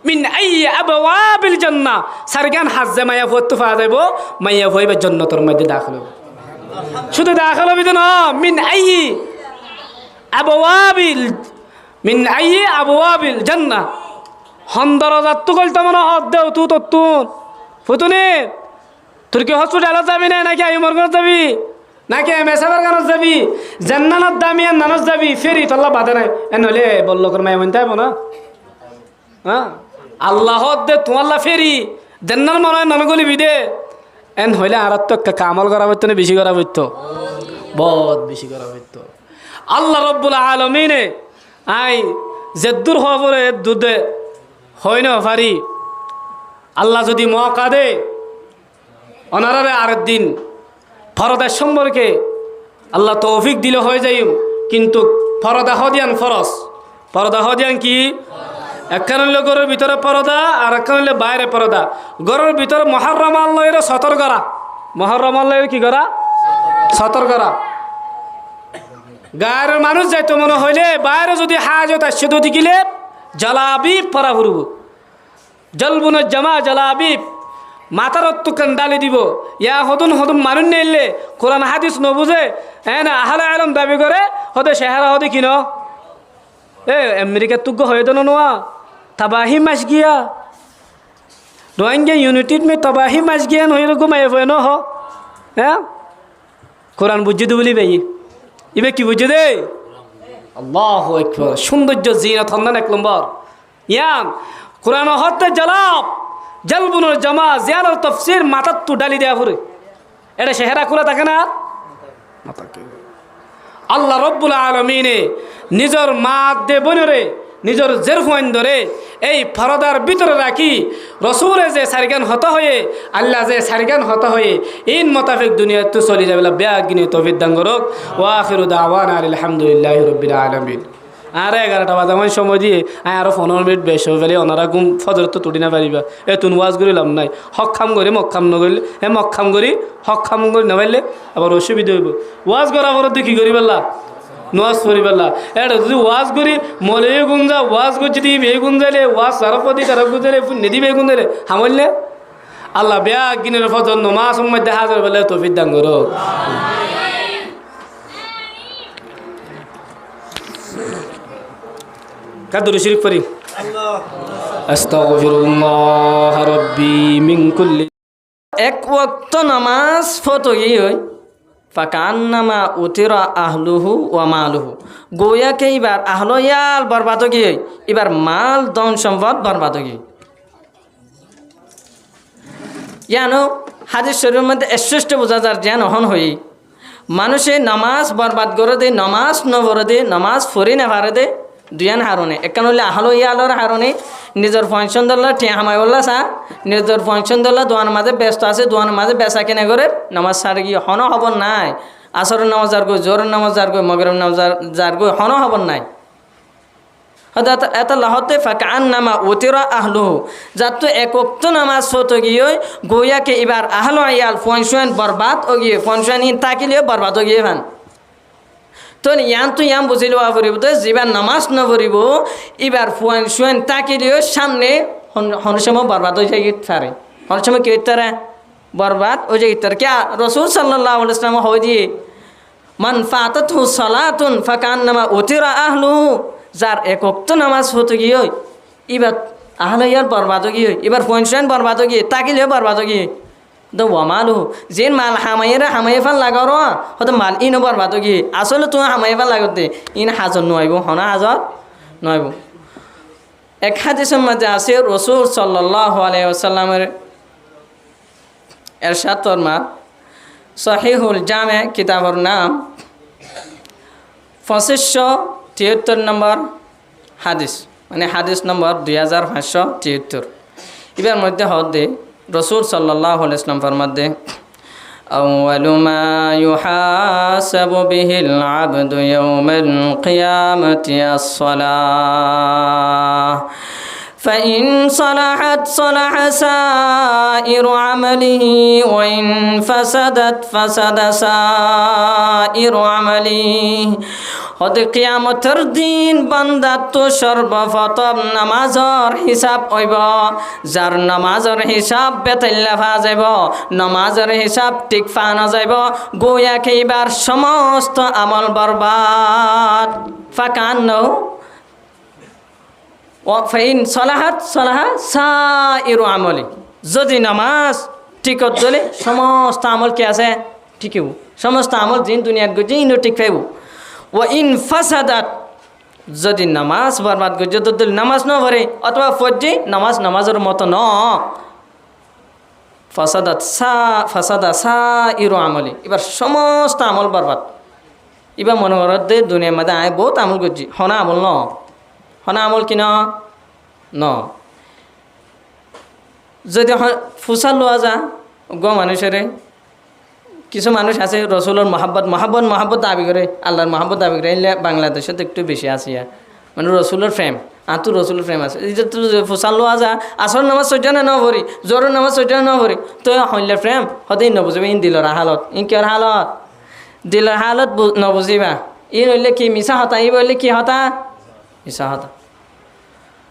মিন আই আবওয়াবিল জান্নাহ সারগান হাজ্জে মায়া ফতু ফা যাইব মায়া হইবে জান্নাতের মধ্যে দাখিল হবে শুধু দাখিল হবে না মিন আই আবওয়াবিল মিন আই আবওয়াবিল জান্নাহ হন্দরজাত তো কইতা মনে হদ দেও তু তো তু ফুতুনি তোর কি হসপিটালত যাবি না নাকি আই মরগত যাবি নাকি মেসাবার গানত যাবি জান্নাত দামি আর নানস যাবি ফেরি তল্লা বাধা নাই এন হলে বলল কর মাই মনতে না হ্যাঁ আল্লাহ দে তোমাল্লা ফেরি জান্নাত মনে হয় ননগলি বিদে এন হইলে আর তো কামল করা হইতো না বেশি করা হইতো বহুত বেশি করা হইতো আল্লাহ রব্বুল আলামিনে আই জেদ্দুর হওয়া পরে দুধে হয় না পারি আল্লাহ যদি মৌকা দে অনারারে আরেক দিন ফরদের সম্পর্কে আল্লাহ তৌফিক দিলে হয়ে যাই কিন্তু ফরদা হদিয়ান ফরস পরদা হদিয়ান কি একখান হইলে ঘরের ভিতরে পরদা আর একখান হইলে বাইরে পরদা ঘরের ভিতরে মহরম আল্লাহের সতর করা মহরম আল্লাহের কি করা সতর করা গায়ের মানুষ যাইতো মনে হইলে বাইরে যদি হাজত আসছে তো দিকিলে জলাবিব পরা ফুরব জলবুন জামা জলাবিব মাথার অত্তুকান ডালি দিব ইয়া হদুন হদুন মানুষ নিলে কোরআন হাদিস নবুঝে হ্যাঁ না আহলে আলম দাবি করে হদে চেহারা হদে কিন আমেরিকার তুগ্য হয়ে দেন নোয়া তবাহি মাস গিয়া রোহিঙ্গা ইউনিটিড মে তবাহি মাস গিয়া নহিল ঘুমাই হয়ে ন হ্যাঁ কোরআন বুঝি দে বলি ভাই ইবে কি বুঝে দে আল্লাহু আকবার সৌন্দর্য জিনাত হন্দান 1 নম্বর ইয়ান কোরআন হতে জলাব জলবুনুর জামা জিয়ারত তাফসীর মাথাত তু ডালি দেয়া ফুরে এটা চেহারা খোলা থাকে না আল্লাহ রব্বুল আলামিনে নিজের মাত দে বনরে নিজের জেরফাইন ধরে এই ফরদার ভিতরে রাখি রসুলে যে সারিগান হত হয়ে আল্লাহ যে সারিগান হত হয়ে ইন মোতাফিক দুনিয়াতে তো চলি যাবে বেআগিনী তৌফিক দান করুক ওয়া আখিরু দাওয়ানা আলহামদুলিল্লাহি রাব্বিল আলামিন আর 11টা বাজামান সময় দিয়ে আরো 15 মিনিট বেশ হয়ে গেলে ওনারা ঘুম ফজর তো তুটি না পারিবা তুন ওয়াজ করি লাভ নাই হক করি মক্কাম নগরিলে মক্কাম করি হক করি না পারলে আবার অসুবিধা হইব ওয়াজ করার পর কি করি পারলা নোয়াজ করি পারলা এটা যদি ওয়াজ করি মলে গুঞ্জা ওয়াজ করছি দিই বে গুঞ্জাইলে ওয়াজ সারপতি তারা গুঞ্জাইলে নেদি বে গুঞ্জাইলে হামললে আল্লাহ বেয়া গিনের ফজর নমাজ সময় দেখা যাবে বলে তৌফিক দান করো কাদুর শরীফ পড়ি আস্তাগফিরুল্লাহ রাব্বি মিন কুল্লি এক ওয়াক্ত নামাজ ফতো গিয়ে হয় ফাকান্নামা উতিরা আহলুহু ওয়া মালুহু গোয়াকে এবার আহলয়াল বরবাদ গিয়ে এবার মাল ধন সম্পদ বরবাদ গিয়ে ইয়ানো হাদিস শরীফের মধ্যে স্পষ্ট বোঝা যায় জ্ঞান অহন হই মানুষে নামাজ বরবাদ করে দে নামাজ নবরে দে নামাজ ফরি না পারে দে দুয়ান হারণে একান হলে আহলো ইয়ালোর হারণে নিজের ফাংশন দল্লা টিয়া হামাই বললা চা নিজের ফাংশন দল্লা দোয়ান মাঝে ব্যস্ত আছে দোয়ান মাঝে বেচা কেনে করে নামাজ সার গিয়ে হন হবর নাই আসরের নামাজ যার গই জোরের নামাজ যার গই মগরের নামাজ যার গই হন হবর নাই এত লাহতে ফাঁকা নামা ওতেরা আহলু যাত তো এক ওক্ত নামাজ হতো গিয়ে গোয়াকে এবার আহলো ইয়াল ফাংশন বরবাদ ও গিয়ে ফাংশন তাকিলেও বরবাদ ও গিয়ে ভান তো ইয়ান তো ইয়ান বুঝি লওয়া পড়ব তো যেবার নামাজ নপড়ব এবার ফুয়ান শুয়ান তাকিলেও সামনে হনসময় বরবাদ হয়ে যায় তারে হনসময় কি তারা বরবাদ হয়ে যায় তার কে রসুল সাল্লাল্লাহু আলাইহি ওয়াসাল্লাম হয় দিয়ে মান ফাতাতহু সালাতুন ফাকান্নামা উতিরা আহলু যার এক ওয়াক্ত নামাজ হতো গিয়ে এবার আহলে ইয়ার বরবাদ গিয়ে এবার ফুয়ান শুয়ান বরবাদ গিয়ে তাকিলেও বরবাদ গিয়ে তো ওয়ামালু যেন মাল হামাইয়েরা হামাই ফাল লাগাও রা হয়তো মাল ইনো বরবাদ গিয়ে আসলে তুমি হামাই ফাল লাগতে ইন হাজর নয়ব হনা হাজর নয়ব এক হাদিসের মধ্যে আছে রসুল সাল্লাল্লাহু আলাইহি ওয়াসাল্লামের এরশাদ ফরমান সহিহুল জামে কিতাবের নাম 2573 নম্বর হাদিস মানে হাদিস নম্বর 2573 এবার মধ্যে হদে রসুল সাল্লাল্লাহু আলাইহি ওয়াসাল্লাম ফরমাতে أول ما يحاسب به العبد يوم القيامة الصلاة فإن صلحت صلح سائر عمله وإن فسدت فسد سائر عمله হতে কিয়ামতের দিন বান্দার তো সর্বপ্রথম নামাজর হিসাব হইব যার নামাজর হিসাব বেতাইল্লা ফা যাইব নামাজর হিসাব ঠিক ফা না যাইব গোয়া খেইবার সমস্ত আমল বরবাদ ফাকান্ন ফাইন সলাহাত সলাহা সাইরু আমলি যদি নামাজ ঠিক হলে সমস্ত আমল কি আছে ঠিক হইব সমস্ত আমল দিন দুনিয়ার গজি ইনো ঠিক পাইব ও ইন ফাসাদাত যদি নামাজ বরবাদ করে যদি নামাজ ন ভরে অথবা ফজ্জি নামাজ নামাজের মতো ন ফাসাদা সাইরু আমলি এবার সমস্ত আমল বরবাদ এবার মনে কর দে দুনিয়ার মধ্যে আয় বহুত আমল করছি হনা আমল ন হনা আমল কি ন যদি ফুসা লোয়া যা গ মানুষের কিছু মানুষ আছে রসুলের মহাব্বত দাবি করে আল্লাহর মহাব্বত দাবি করে এলে বাংলাদেশে তো একটু বেশি আছে মানে রসুলের প্রেম তো রসুলের প্রেম আছে এই যে ফুসা লোয়া যা আসর নামাজ সৈটানে ন ভরি জোরের নামাজ সৈটানে ন ভরি তো হইলে প্রেম হতেই নবুঝবে ইন দিলর হালত ইন কিয়র হালত দিলর হালত নবুঝিবা ই হইলে কি মিশা হতা ই বললে কি হতা মিশা হতা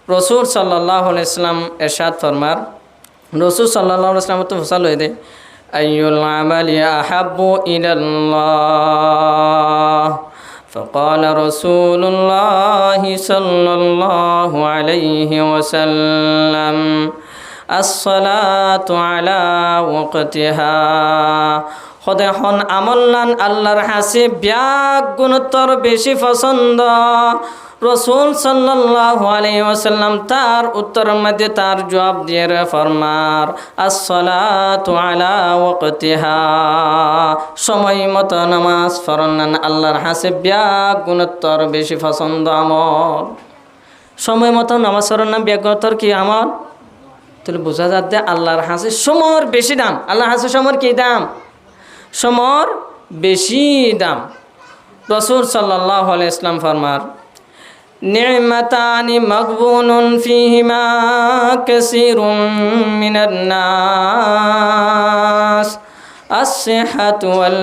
রসুল সাল্লাল্লাহু আলাইহি ওয়াসাল্লাম এরশাদ ফরমার রসুল সাল্লাল্লাহু আলাইহি ওয়াসাল্লাম তো ফুসা লই দে আইয়ুল আমালি আহাব্বু ইলাল্লাহ فقال رسول الله صلى الله عليه وسلم الصلاة على وقتها খদে হন আমল্লান আল্লাহর হাসি ব্যাগ গুণোত্তর বেশি পছন্দ রসুল সাল্লাল্লাহু আলাইহি ওয়াসাল্লাম তার উত্তরের মধ্যে তার জবাব দিয়ে ফরমার আসসালাতু আলা ওয়াক্তিহা সময় মতো নামাজ পড়ান আল্লাহর হাসি ব্যাগ গুণোত্তর বেশি পছন্দ আমল সময় মতো নামাজ পড়ান ব্যাগ গুণোত্তর কি আমল তাহলে বোঝা যাচ্ছে আল্লাহর হাসি সমর বেশি দাম আল্লাহর হাসি সমর কি দাম সমর বেশি দাম রসুল সাল্লাল্লাহু আলাইহি ওয়াসাল্লাম ফরমার নি'মাতানি মাগবুনুন ফীহিমা কাসীরুম মিনান নাস আস-সিহহাতু ওয়াল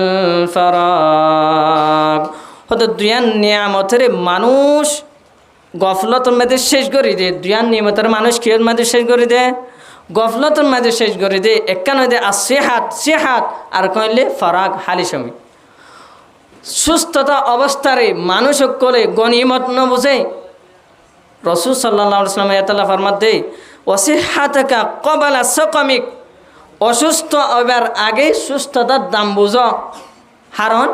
ফারাগ হতে দুয়ান নিয়ামতের মানুষ গফলতের মধ্যে শেষ করে দে দুয়ান নিয়ামতের মানুষ কিয়ের মধ্যে শেষ করে দে গফলতের মাঝে শেষ করে দে একখানে দে আর সেহাত আর কইলে ফারাক হালি সময় সুস্থতা অবস্থারে মানুষ সকলে গনিমত ন বুঝে রসুল সাল্লাল্লাহু আলাইহি ওয়াসাল্লাম এতালা ফরমাত দে ওয়াসিহাতাকা ক্বাবালা সাকামিক অসুস্থ হবার আগে সুস্থতার দাম বুঝো কারণ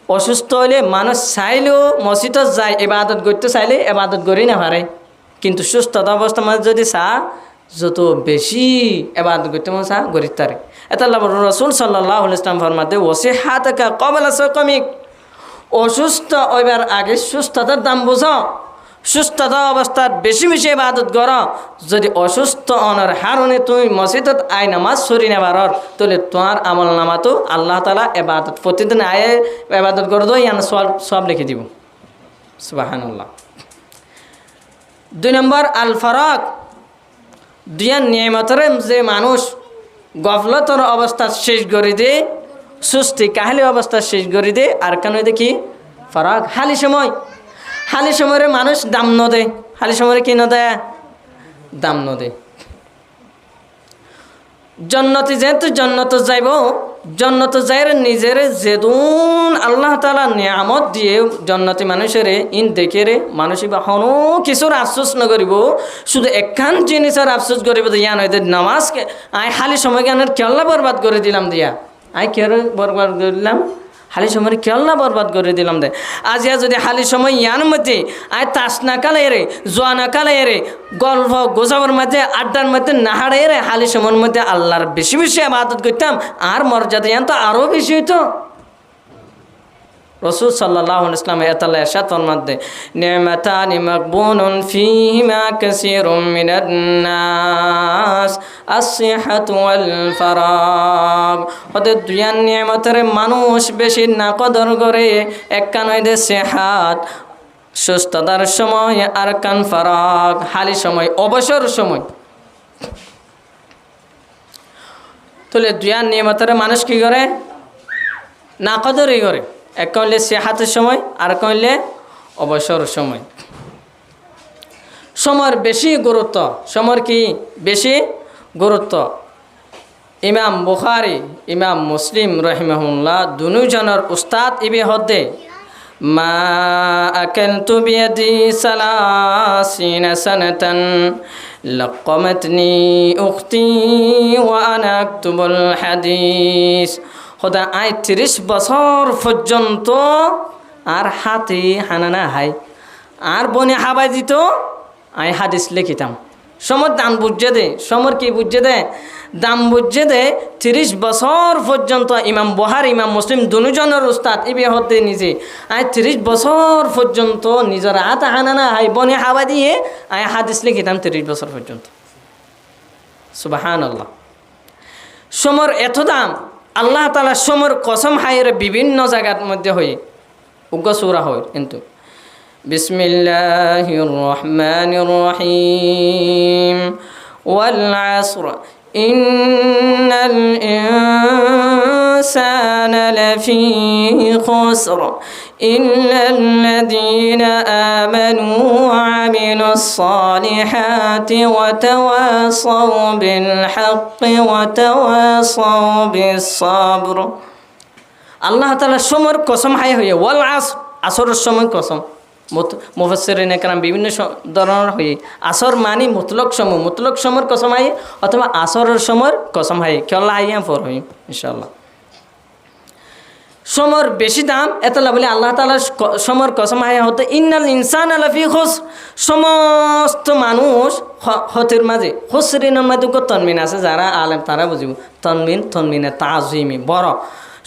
অসুস্থ হলে মানুষ চাইলেও মসজিদত যায় ইবাদত করতে চাইলে ইবাদত করি না পারে কিন্তু সুস্থতা অবস্থা মাঝে যদি যত বেশি এবাদত করতে মন চা গরিব তারে এটা রসুল সাল্লাল্লাহু আলাইহি ওয়াসাল্লাম ফরমাতে ওয়াসিহাতাকা ক্বাবালা সাকামিক অসুস্থ হইবার আগে সুস্থতার দাম বুঝো সুস্থতা অবস্থার বেশি বেশি ইবাদত কর যদি অসুস্থ অনার হারণে তুমি মসজিদত আয় নামাজ সরি নেবার তাহলে তোমার আমল নামাতো আল্লাহ তাআলা ইবাদত প্রতিদিন আয়ে ইবাদত করে দো ইয়ান সব লিখে দিব সুবহানাল্লাহ 2 নম্বর আল ফারাক দুনিয়ার নিয়ামতের যে মানুষ গফলতর অবস্থা শেষ করে দে সুস্থি কাহালি অবস্থা শেষ করে দে আর কেন দেখি ফারাক হালি সময়ের মানুষ দাম ন দে হালি সময়ের কি ন দেয় দাম ন দে জন্নতি যেহেতু জন্নত যাইব জন্নত যাইরে নিজের যেদুন আল্লাহ তাআলা নিয়ামত দিয়ে জন্নতি মানুষের ইন দেখে রে মানুষ বা হনো কিছুর আফসোস নকরিব শুধু একখান জিনিসের আফসোস করিব ইয়ান হইতে নামাজকে আই খালি সময় জ্ঞানের কেল্লা বরবাদ করে দিলাম দিয়া আই কে বরবাদ করে দিলাম খালি সময় কেল্লা বরবাদ করে দিলাম দে আজিয়া যদি খালি সময় ইয়ান মধ্যে আই তাস না কালে রে জোয়া না কালে রে গল্প গোজাবের মধ্যে আড্ডার মধ্যে নাহাড়ে রে খালি সময়ের মধ্যে আল্লাহর বেশি বেশি ইবাদত করতাম আর মর্যাদা ইয়ান তো আরও বেশি হইতো রসুল সাল্লাল্লাহু আলাইহি ওয়াসাল্লাম এতালা ইরশাদ ফরমাতে নি'মাতানি মাগবুনুন ফীহিমা কাসীরুম মিনান নাস আসিহাতু ওয়াল ফারাগ। ওদের দুইয়ার নিয়ামতের মানুষ বেশি না কদর করে। এক কান হইতে সেহাত সুস্থতার সময়, আর কান ফারাগ হালি সময়, অবসর সময়। তাহলে দুইয়ার নিয়ামতের মানুষ কি করে? না কদরই করে। এক কইলে সেহাতের সময়, আর কইলে অবসর সময়। সময়ের বেশি গুরুত্ব, সময়ের কি বেশি গুরুত্ব। ইমাম বুখারী, ইমাম মুসলিম রহিমাহুল্লাহ দুজনের উস্তাদ ইবে হদে মা আকালতু বিয়াদি সালাসিনা সানাতান লাকামাতনি উখতি ওয়া আনা আকতুবুল হাদিস। খোদা ৩০ বছর পর্যন্ত আর হাতে হানানা হাই আর বনে হাবাই দিত, আই হাদিস লিখিতাম। সমর দাম বুঝে দে, সমর কি বুঝে দে? দাম বুঝে দে। ৩০ বছর পর্যন্ত ইমাম বুখারী, ইমাম মুসলিম দুজনের উস্তাদ ইবে হতে নিজে আই ৩০ বছর পর্যন্ত নিজের হাত হানানা হাই বনে হাবাই দিয়ে আই হাদিস লিখিতাম ৩০ বছর পর্যন্ত। সুবহানাল্লাহ। সমর এত দাম, আল্লাহ তাআলা সমর কসম হায়ের বিভিন্ন জায়গার মধ্যে হয়ে উগ্র সূরা হয়। কিন্তু বিসমিল্লাহির রহমানির রহিম ওয়াল আসর ইন্নাল ইনসানা লাফি খুসর ইল্লাল্লাযীনা আমানু ওয়া আমিলুস সালিহাতি ওয়া তাওয়াসাউ বিল হাক্কি ওয়া তাওয়াসাউ বিস সাবর। আল্লাহ তাআলা সমর কসম হায় হয়ে ওয়াল আসর, আসরের সময় কসম। মুফাসসিরিন একরাম বিভিন্ন ধরনের হয়ে আসর মানে মুতলক সময়, মুতলক সময়ের কসম হাই অথবা আসরের সময়ের কসম হাই কেলা আইয়াম ফর হই ইনশাআল্লাহ। সমর বেশি দাম এতলা বলে আল্লাহ তাআলা সমর কসম হাই হতে ইন্নাল ইনসানা লাফি খুসর, সমস্ত মানুষ হতের মাঝে। খুসরিনের মধ্যে তনমিন আছে, যারা আলেম তারা বুঝিব। তনমিনে তাজিমি বড়,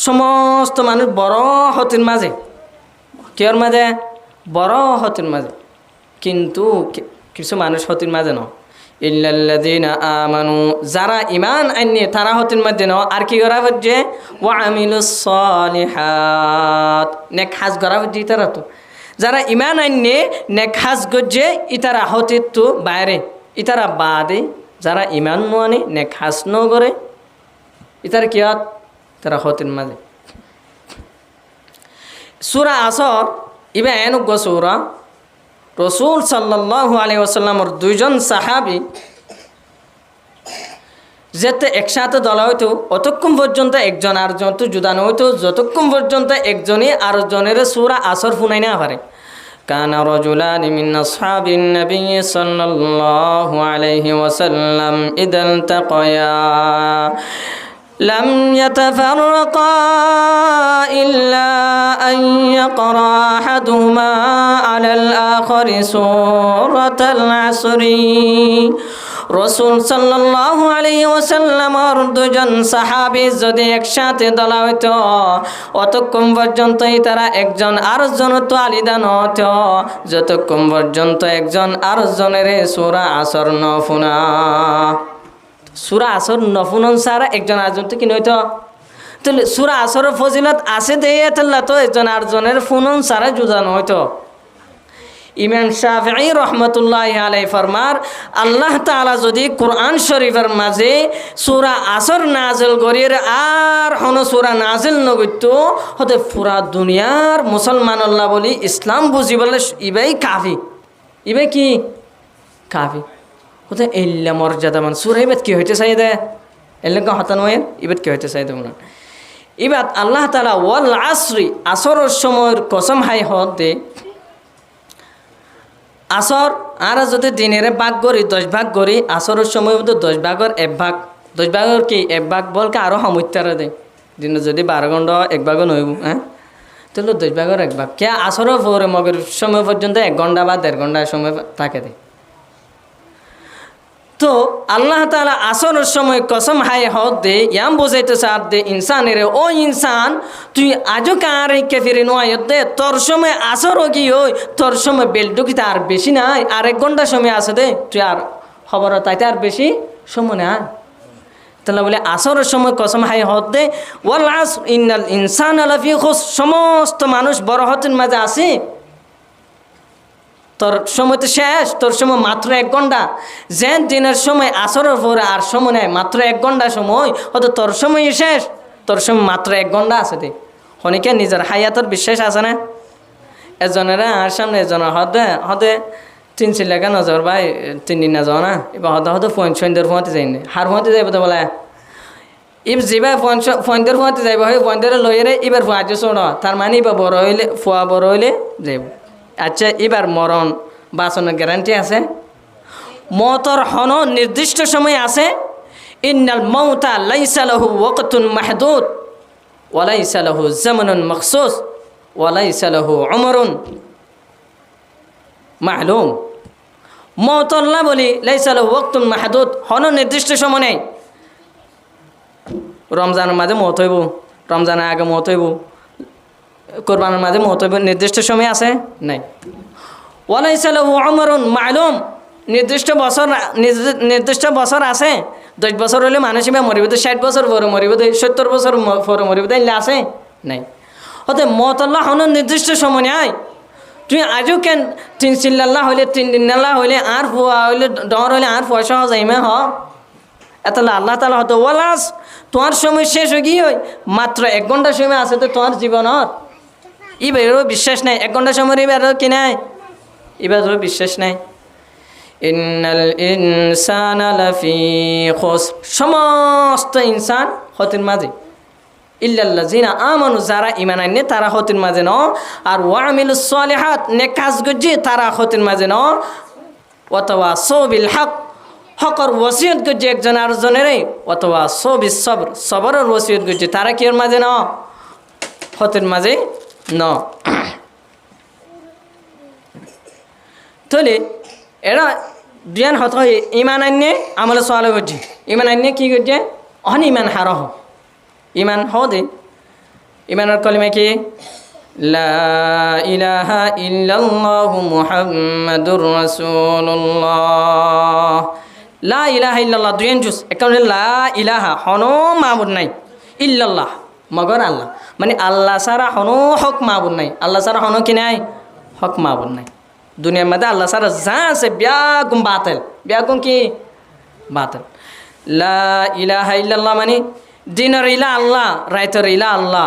সমস্ত মানুষ বড় হতের মাঝে। কেয়ার মাঝে? বড় হতের মাঝে। কিন্তু কিছু মানুষ হতের মাঝে ন ইল্লাল্লাযীনা আমানু, যারা ইমান আননে তারা হতের মধ্যে ন। আর কি করা হচ্ছে? ওয়া আমিলুস সালিহাত, নেক কাজ করা হচ্ছে তারা। তো যারা ইমান আননে নেক কাজ করছে ইতারা হতের তো বাইরে, ইতারা বাদে। যারা ইমান মানে নেক কাজ ন করে ইতারা কি হয়? তারা হতের মাঝে। সূরা আসর ইবা এনুগ্য সূরা। রাসূল সাল্লাল্লাহু আলাইহি ওয়াসাল্লামের দুইজন সাহাবী যেতে একসাথে দলা হইতো, অতক্ষণ পর্যন্ত একজন আরেকজন তো জুদানো হইতো, যতক্ষণ পর্যন্ত একজনে আরেকজনের সূরা আসর শুনাই না পারে। কানা রাজুলানি মিন আসহাবিন নবী সাল্লাল্লাহু আলাইহি ওয়াসাল্লাম ইদা ইলতাকায়া لم يتفرقا إلا أن يقرأ أحدهما على الآخر سورة العصر। রসুল সাল্লাল্লাহু আলাইহি ওয়াসাল্লামের দুজন সাহাবী যদি একসাথে দলা হইত, অতক্ষণ পর্যন্ত তারা একজন আরেকজন তো আলিদান হতো, যতক্ষণ পর্যন্ত একজন আরেকজনের সূরা আসর ন শুনা। সূরা আসর নফুনন সারা একজন আরেকজন তো কি নইতো। তাহলে সূরা আসরের ফজিলত আছে দেয় তো একজন আরেকজনের ফুনন সারা জুদান হইতো। ইমাম শাফিঈ রহমতুল্লাহি আলাইহি ফরমার, আল্লাহ তাআলা যদি কোরআন শরীফের মাঝে সূরা আসর নাজিল করির আর হনো সূরা নাজিল নগিতো হতে পুরা দুনিয়ার মুসলমান আল্লাহ বলি ইসলাম বুঝি বলে ইবাই কাফি। ইবাই কি কাফি হতে এল্লা মর্যাদামান সূরা ইবাত কি হইতে চাই দে এল্লা হতান হয় ইবাত কি হইতে চাই দে মনে ইবাত আল্লাহ তাআলা ওয়াল আসরি, আসরের সময়ের কসম হাই হদ দে। আসর আর যদি দিনের ভাগ করি 10 ভাগ করি, আসরের সময় মধ্যে 10 ভাগের 1 ভাগ, 10 ভাগের কি 1 ভাগ বলকে আরও সমস্যারে দেয়। দিন যদি 12 ঘন্টা 1 ভাগও নইব, হ্যাঁ তাহলে 10 ভাগের 1 ভাগ কে আসরের পরে মগের সময় পর্যন্ত 1 ঘন্টা বা 1.5 ঘন্টা সময় থাকে দেয়। তো আল্লাহ তাআলা আসরের সময় কসম হাই হদ দে ইয়াম বোঝাইতে সাথ দে ইনসানের, ও ইনসান তুই আজও কার কেফিরে নয় দে, তোর সময় আসর কি ওই তোর সময় বেলটুকি তার বেশি নাই, আর 1 ঘন্টা সময় আছে দে, তুই আর খবর তাইতে আর বেশি সময় না। তাহলে বলে আসরের সময় কসম হাই হতে ওয়াল আসর ইন্নাল ইনসানা লাফি খুসর, সমস্ত মানুষ বড় হতের মাঝে আছে। তোর সময় তো শেষ, তোর সময় মাত্র 1 ঘন্টা। যে দিনের সময় আসরের পরে আর সময় নেই, মাত্র 1 ঘন্টা সময়, হয়তো তোর সময় শেষ, তোর সময় মাত্র 1 ঘন্টা আছে। দে হনিকে নিজের হায়াতর বিশ্বাস আছে না? এজনেরা আর সামনে এজনের হদে হদে 3 চিল্লাকা নজর ভাই 3 দিন না যাও না, এবার হদে হদে ফোনদের ফোঁতে যাই না, হার ফোঁতে যাইব তো বলে ইব যেবা ফোনদের ফোঁতে যাইব, হয় ফোনদের লইরে এবার ফোঁয়া চোড়, তার মানে এবার বড় হইলে ফোয়া বড় হইলে যাইব। আচ্ছা, এবার মরণ বাঁচানোর গ্যারান্টি আছে? মতর হন নির্দিষ্ট সময় আছে। ইন্নাল মাউতা লাইসা লাহু ওয়াকতুন মাহদুদ ওয়া লাইসা লাহু জামানুন মখসুস ওয়া লাইসা লাহু উমরুন মালুম। মত আল্লাহ বলি লাইসা লাহু ওয়াকতুন মাহদুদ, হন নির্দিষ্ট সময় নেই। রমজানের মাঝে মত হইব, রমজানের আগে মত হইব, কোরবানের মাঝে মত হইব, নির্দিষ্ট সময় আছে? নাই। ওয়া লাইসা লাহু উমরুন মালুম, নির্দিষ্ট বছর আছে। 10 বছর হলে মানুষ এবার মরিব, 60 বছর পরে মরিব, 70 বছর পরে মরিব, তাইলে আছে? নাই। হতে মত আল্লাহ হন নির্দিষ্ট সময় নাই। তুই আজও কেন 3 চিল্লাল্লাহ হইলে 3 দিন আল্লাহ হইলে আর ফুয়া হইলে ডর হইলে আর পয়সা যাইমে হ এতলা আল্লাহ তাআলা হতো ওয়ালাস তোমার সময় শেষ হয়ে গিয়ে মাত্র 1 ঘন্টা সময় আছে তো তোমার জীবনত, এবারও বিশ্বাস নাই। 1 ঘন্টা সময় এবারও কি নাই? এবারও বিশ্বাস নাই। ইন্নাল ইনসানা লাফি খুসর, সমস্ত ইনসান ক্ষতির মাঝে। ইল্লাল্লাযিনা আমানু, যারা ঈমান আনে তারা ক্ষতির মাঝে ন। আর ওয়া আমিলুস সালিহাত, নেক কাজ করছে তারা ক্ষতির মাঝে ন। ওয়া তাওয়াসাউ বিল হক, হকর ওসিয়ত করছে একজন আরেকজনের। ওয়া তাওয়াসাউ বিস সবর, সবরের ওসিয়ত করছে তারা কির মাঝে ন? ক্ষতির মাঝে ন। তাহলে এরা জ্ঞান হত ইমান আন্যে আমল সোয়াল করছে, ইমান আন্যে কি করছে? অহন ইমান হারহ, ইমান হ দে। ইমানের কলিমা কি? লা ইলাহা ইল্লাল্লাহু মুহাম্মাদুর রাসূলুল্লাহ। লা ইলাহা ইল্লাল্লাহ দুইন জুস, একটা লা ইলাহা হনো মাবুদ নাই, ইল্লাল্লাহ মগর আল্লাহ, মানে আল্লাহ ছাড়া হনো হক মাবুদ নাই। আল্লাহ ছাড়া হনো কি নাই? হক মাবুদ নাই। দুনিয়ার মধ্যে আল্লাহ ছাড়া যা আছে ব্যাগুম বাতিল, ব্যাগুম কি? বাতিল। লা ইলাহা ইল্লাল্লাহ মানে দিনের ইলা আল্লাহ, রাইতের ইলা আল্লাহ,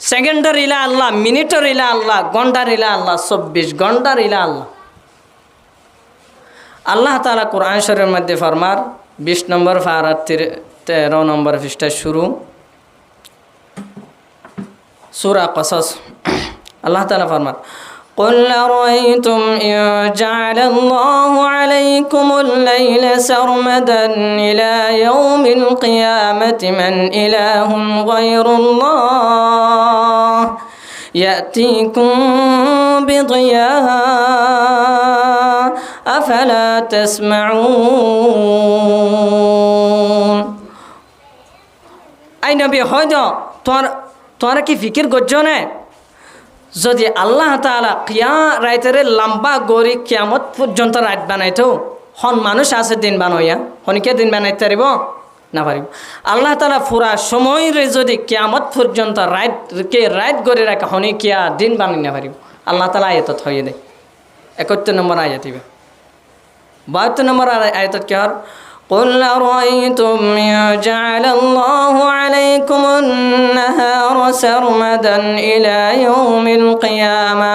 সেকেন্ডের ইলা আল্লাহ, মিনিটের ইলা আল্লাহ, ঘন্টার ইলা আল্লাহ, 24 ঘন্টার ইলা আল্লাহ। আল্লাহ তাআলা কোরআন শরীফের মধ্যে ফরমার 20 নম্বর পারার 13 নম্বর পৃষ্ঠা শুরু, সূরা কসস। আল্লাহ তাআলা ফরমার قل أرأيتم إن جعل الله عليكم الليل سرمدا إلى يوم القيامة من إله غير الله يأتيكم بضياء أفلا تسمعون। أي نبي هذا তোমরা কি ফিকির করছো না? যদি আল্লাহ তাআলা রাইতের লম্বা গড়ি কিয়ামত পর্যন্ত রাত বানাইতো, হন মানুষ আছে দিন বানাইয়া, হনিকে দিন বানাইতে পারিব না? পারিব। আল্লাহ তাআলা পুরা সময়রে যদি কিয়ামত পর্যন্ত রাত গড়ে রাখা, হনি কিয়া দিন বানাই না পারিব। আল্লাহ তাআলা আয়াতত হয়ে দেয় 71 নম্বর আয়াত। 72 নম্বর আয়াতত কি হর? قل أرأيتم إن جعل الله عليكم النهار سرمدا إلى يوم القيامة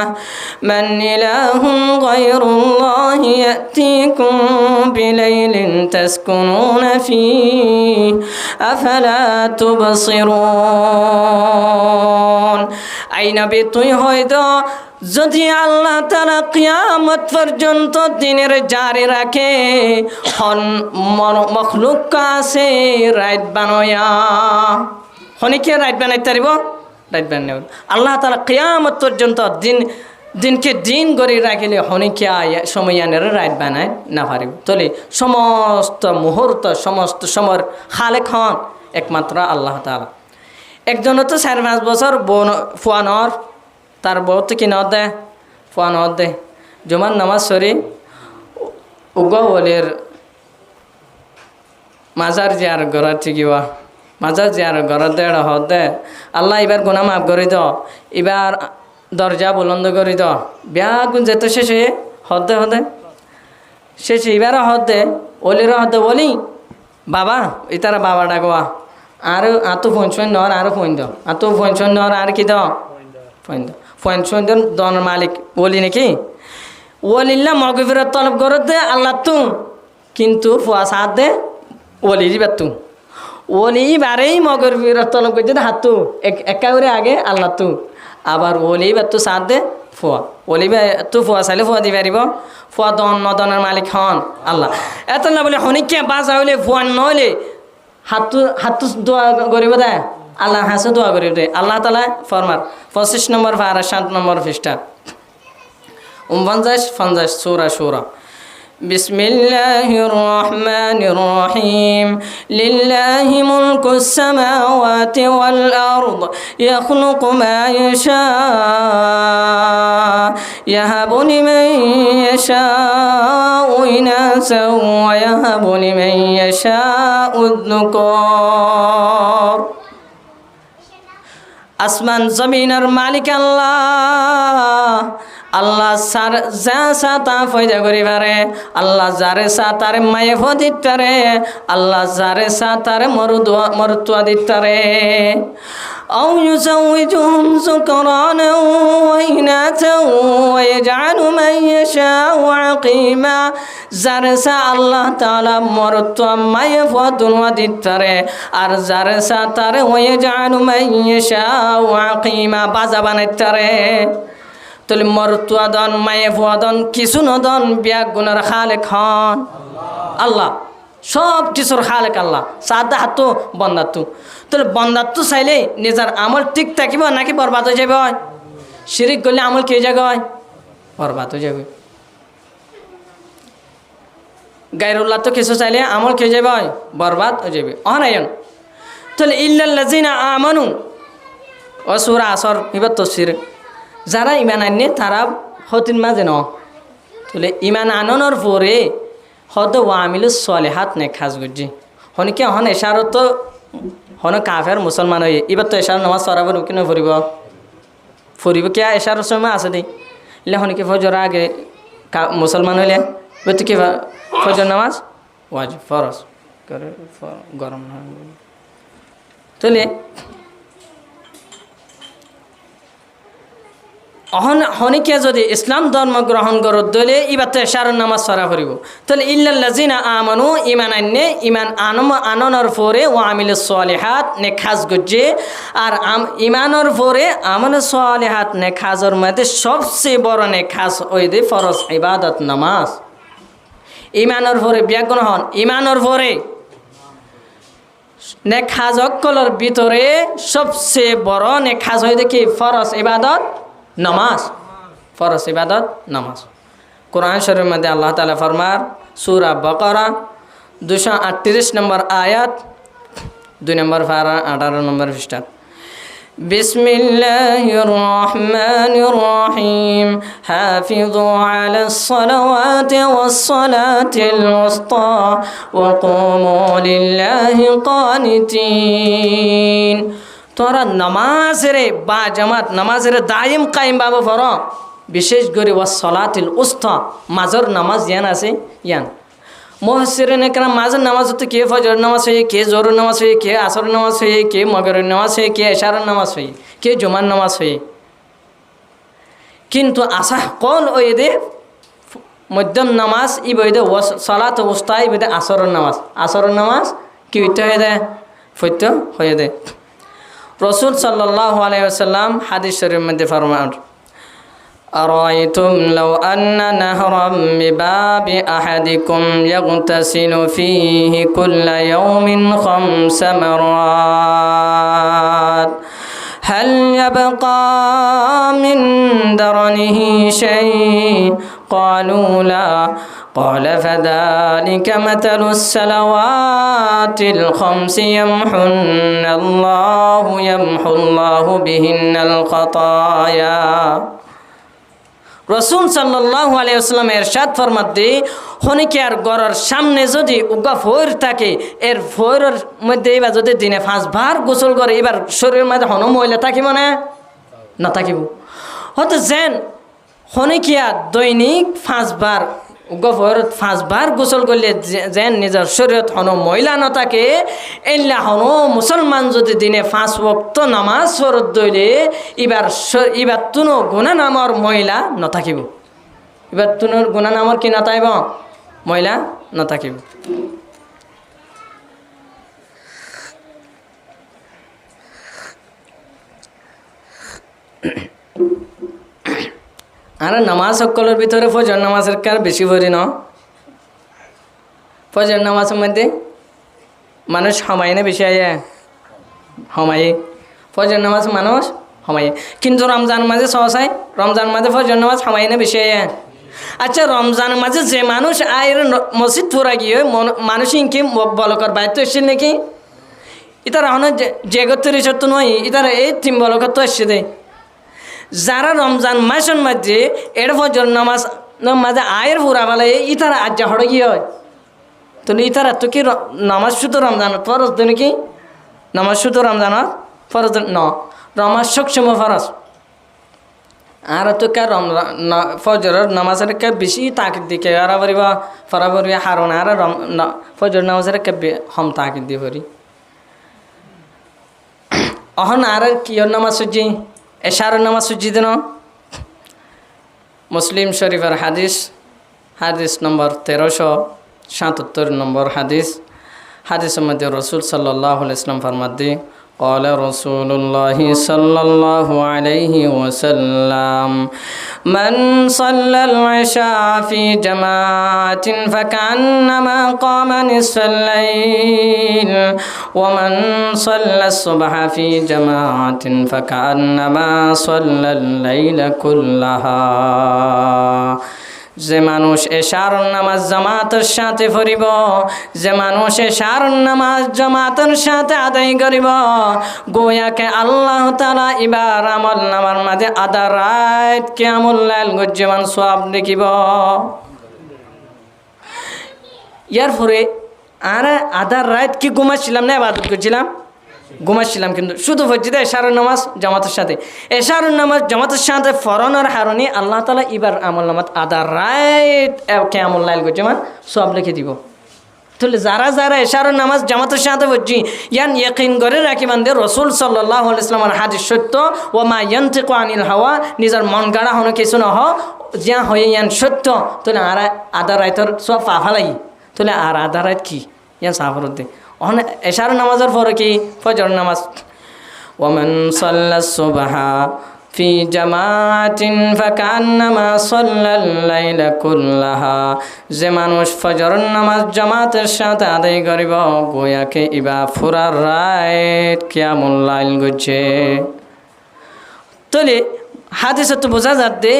من إله غير الله يأتيكم بليل تسكنون فيه أفلا تبصرون। أي نبي তুই হয়তো যদি আল্লাহ তাআলা কিয়ামত পর্যন্ত দিনের জারি রাখে, হন মখলুক কাছে রাত বানায়া, হনিকে রাত বানাইতে পারিব? রাত বানাইব। আল্লাহ তাআলা কিয়ামত পর্যন্ত দিনকে দিন গড়ে রাখিলে হনিকে সময়ানের রাত বানায় না পারিব। তলে সমস্ত মুহূর্ত সমস্ত সময়ের খালেক হন একমাত্র আল্লাহ তাআলা। একজন তো 4-5 বছর ফুয়ানর, তার বউ তো কি নদ দেয়? ফুয়া নদ দেয়। জুমার নামাজ সরি উগা বলের মাজার জিয়ার ঘর ঠিকিবা মাজার জিয়ার ঘর দেড় হদে আল্লাহ এবার গুনাহ মাফ করে দ এবার দরজা বুলন্দ করে দ বিয়া গুণ যেত শেষে হদে হদে শেষে এবার হদে ওলির হদে বলি বাবা ইতারা বাবা ডাকবা আর আতো ফোন নর আর ফোন দ আতো ফোন নর আর কি দ ফোন দন মালিক বলি নাকি ওলিল্লা মগফিরত তলব করত দে আল্লাহ তু কিন্তু ফুয়া সাথ দে ওলি দিবার তু ওলি বারেই মগফিরত তলব করতে দে হাতু একা করে আগে আল্লাহ তু আবার ওলি বার তু সাথ দে ফুয়া ওলি তু ফুয়া চাইলে ফুয়া দি পারিব ফুয়া দন নদনের মালিক হন আল্লাহ এত না বলে হনিকে বাজা হইলে ফুয়া নহলে হাতু দোয়া করিব দে আল্লাহ হাসে দোয়া করিব দে আল্লাহ তালা ফরমার 25 নম্বর পারা 7 নম্বর পৃষ্ঠা 50 সূরা শুরা বিসমিল্লাহির রহমানির রহিম লিল্লাহি মুলকুস সামাওয়াতি ওয়াল আরদ ইয়াখলুকু মা ইয়াশা ইয়াহাবু লিমান ইয়াশাউ ইনাসা ওয়া ইয়াহাবু লিমান ইয়াশাউ যুকুর আসমান জমিনের মালিক আল্লাহ আল্লাহ সার যা সা তা ফয়দা করি পারে আল্লাহ যারে সা তারে মায়ে ফদিতারে আল্লাহ যারে সা তারে মরুতুয়া দিতারে أو يزوجهم ذكرانا وإناثا ويجعل من يشاء عقيما জারসা আল্লাহ তাআলা মরতুয়া মায়ে ফদুয়া দিতারে আর জারসা তারে ওয়াজআলু মান ইয়াশাউ আকিমা বাজা বানাইতারে তলে মরতুয়া দন মায়ে ফদন কিছু নদন বিয়া গুনার খালেক হন আল্লাহ সব কিছুর খালেক আল্লাহ সাদা হাতু বন্দাতু তাহলে বন্দাতু চাইলে নিজের আমল ঠিক থাকিব নাকি বরবাদ হয়ে যাবে শিরিক করলে আমল কে যাবে বরবাদ হয়ে যাবে গায়রুল্লাহ তো কিছু চাইলে আমল কে যাবে বরবাদ হয়ে যাবে অনায়ন তাহলে ইল্লাল্লাযিনা আমানু ও সূরা আসর এবার তফসির যারা ইমান আনে তারা হতিন মাঝে ন তাহলে ইমান আননের পরে হদ ওয়ামিলুস সলিহাত নে খাস গুজি হনকে হন এশারত তো হন কাফের মুসলমান হয়ে এবার তো এশার নামাজ সরাবার কিনে ফুরিব কে এশার সময় আছে দেই ইলে হনকে ফজর আগে মুসলমান হইলে এবার তো কি ফজর নামাজ ওয়াজিব ফরজ করে গরম না তাহলে হনিকে যদি ইসলাম ধর্ম গ্রহণ করত দলে ইবার তো এশারের নামাজ সরা করিব তাহলে ইল্লাল্লাযিনা আমানু ইমান আননে ইমান আননের পরে ওয়া আমিলুস সলিহাত নে খাস গজ্জে আর ইমানের পরে আমলুস সলিহাত নে খাজর মধ্যে সবচেয়ে বড় নে খাস ওই দে ফরজ ইবাদত নামাজ ইমানের পরে ব্যাগুণ হন ইমানের পরে নে খাজ অকলর ভিতরে সবচেয়ে বড় নে খাস হই দেখি ফরজ ইবাদত নামাজ ফরজ ইবাদত নামাজ কোরআন শরীফের মধ্যে আল্লাহ তাআলা ফরমার সূরা বাকারা 238 নম্বর আয়াত 2 নম্বর পারা 18 নম্বর পৃষ্ঠা বিসমিল্লাহির রহমানির রহিম হাফিযু আলাস সালাওয়াতি ওয়াস সালাতিল উসতা ওয়া কুমু লিল্লাহি কানিতিন তোরা নামাজের বা জামাত নামাজের দায়ম কায়েম বাবা ফর বিশেষ করে ওয়াস সালাতিল উসতা মাজর নামাজ ইয়ান আছে ইয়ান মুফাসসিরিন একরাম মাজর নামাজ তো কে ফজর নামাজ হয় কে জোহর নামাজ হয় কে আসর নামাজ হয় কে মাগরিব নামাজ হয় কে ইশারার নামাজ হয় কে জুমার নামাজ হয় কিন্তু আসাহ কোন ওইদে মধ্যম নামাজ ই বইদে ওয়াস সালাত উসতা ই বইদে আসরের নামাজ কি হইতে হয় দে ফত্য হয়ে দে রাসূল সাল্লাল্লাহু আলাইহি ওয়াসাল্লাম হাদিস শরীফের মধ্যে ফরমান আরাইতুম লাউ আন্না নাহরাম বিবাবি আহাদিকুম ইয়াগতাসিলু ফীহি কুল্লা ইয়াওমিন 5 মারাত هل يبقى من درنه شيء قالوا لا قال فذلك مثل الصلوات الخمس يمحو الله بهن الخطايا রসুল সাল্লাল্লাহু আলাইহি ওয়াসাল্লাম ইরশাদ ফরমাতে হনিকে আর গড়ের সামনে যদি উগা ফয়ের থাকে এর ফয়ের মধ্যে এবার যদি দিনে 5 বার গোসল করে এবার শরীরের মধ্যে হন ময়লা থাকিব না থাকিব হয়তো যেন হনিকিয়া দৈনিক 5 বার উগা ফয়ের 5 বার গোসল করলে যেন নিজের শরীরত হন ময়লা না থাকে এল্লা হন মুসলমান যদি দিনে 5 ওয়াক্ত নামাজ ফরজ দইলে এবার তুনো গুনাহ নামর ময়লা না থাকিব এবার তুনোর গুনাহ নামর কি না তাইব ময়লা না থাকিব আর নামাজ সকলের ভিতরে ফজর নামাজের কার বেশি ভরি না ফজর নামাজের মধ্যে মানুষ সময় না বেশি আয় সময়ে ফজর নামাজ মানুষ সময়ে কিন্তু রমজান মাঝে সহসায় রমজান মাঝে ফজর নামাজ সময় না বেশি আয় আচ্ছা রমজান মাঝে যে মানুষ আয়ের মসজিদ পুরা গিয়ে মানুষ ইনকি বলকর বাইর তো এসছিল নাকি ইতারা এখন যে গত্তর তো নয় ইতারা এই 3 বলকর তো এসছে দেয় যারা রমজান মাসের মধ্যে এর ফজর নামাজ মাঝে আয়ের পুরা বলে ইতারা আজ্জা হড়ে গিয়ে হয় তাহলে ইতারা তো কি নামাজ শুধু রমজান ফরজ তো নাকি নামাজ শুধু রমজান ফরজ নমাজ সবসময় ফরজ আর তো কে ফজরের নামাজের কে বেশি তাকিদ দিকে আর ফরা পড়ি হারণ আর ফজর নামাজের কে হম তাকিদ দিয়ে পড়ি অহন আর কিয়র নামাজ সুজি এশারের নামাজ সুজি দিন মুসলিম শরীফের হাদিস নম্বর 1377 নম্বর হাদিসের মধ্যে রসুল সাল্লাল্লাহু আলাইহি ওয়াসাল্লাম ফরমাতে قال رسول الله صلى الله عليه وسلم من صلى العشاء في جماعة فكأنما قام نصف الليل ومن صلى الصبح في جماعة فكأنما صلى الليل كلها যে মানুষ এশার নামাজ জামাতের সাথে পড়িব যে মানুষ এশার নামাজ জামাতের সাথে আদায় করিব গোয়াকে আল্লাহ তাআলা এবার আমল নামার মাঝে আধা রাত কিয়ামুল লাইল গজ্জমান সওয়াব দেখিব ইয়ার পরে আর আধা রাত কি ঘুমাচ্ছিলাম না ইবাদত করছিলাম ঘুমাচ্ছিলাম কিন্তু শুধু মসজিদে এশারের নামাজ জামাতের সাথে এশারের নামাজ জামাতের সাথে ফরনের হারণে আল্লাহ তাআলা এবার আমল নামাজ আদা রাইট কিয়ামুল লাইল গজ্জমান সওয়াব লিখে দিব তাহলে যারা এশারের নামাজ জামাতের সাথে পড়ছি ইয়ান ইয়াকিন করে রাখিবান দে রাসূল সাল্লাল্লাহু আলাইহি ওয়াসাল্লামের হাদিস সত্য ওয়া মা ইয়ানতিকু আনিল হাওয়া নিজের মন গাড়া হনো কিছু না যা হয়ে ইয়ান সত্য তাহলে আর আদা রাইতর সব পাফালাই তাহলে আর আদা রাইত কি ইয়ান সাফরত দে এশার নামাজের পরে কি ফজর নামাজ ওয়ামান সাল্লাস সুবহা ফি জামাতিন ফাকান্নামা সাল্লাল লাইলা কুল্লাহা যে মানুষ ফজর নামাজ জামাতের সাথে আদায় করিব গোয়াকে ইবা পুরা রাত কিয়ামুল লাইল গজে তলে হাদিসে তো বোঝা যাচ্ছে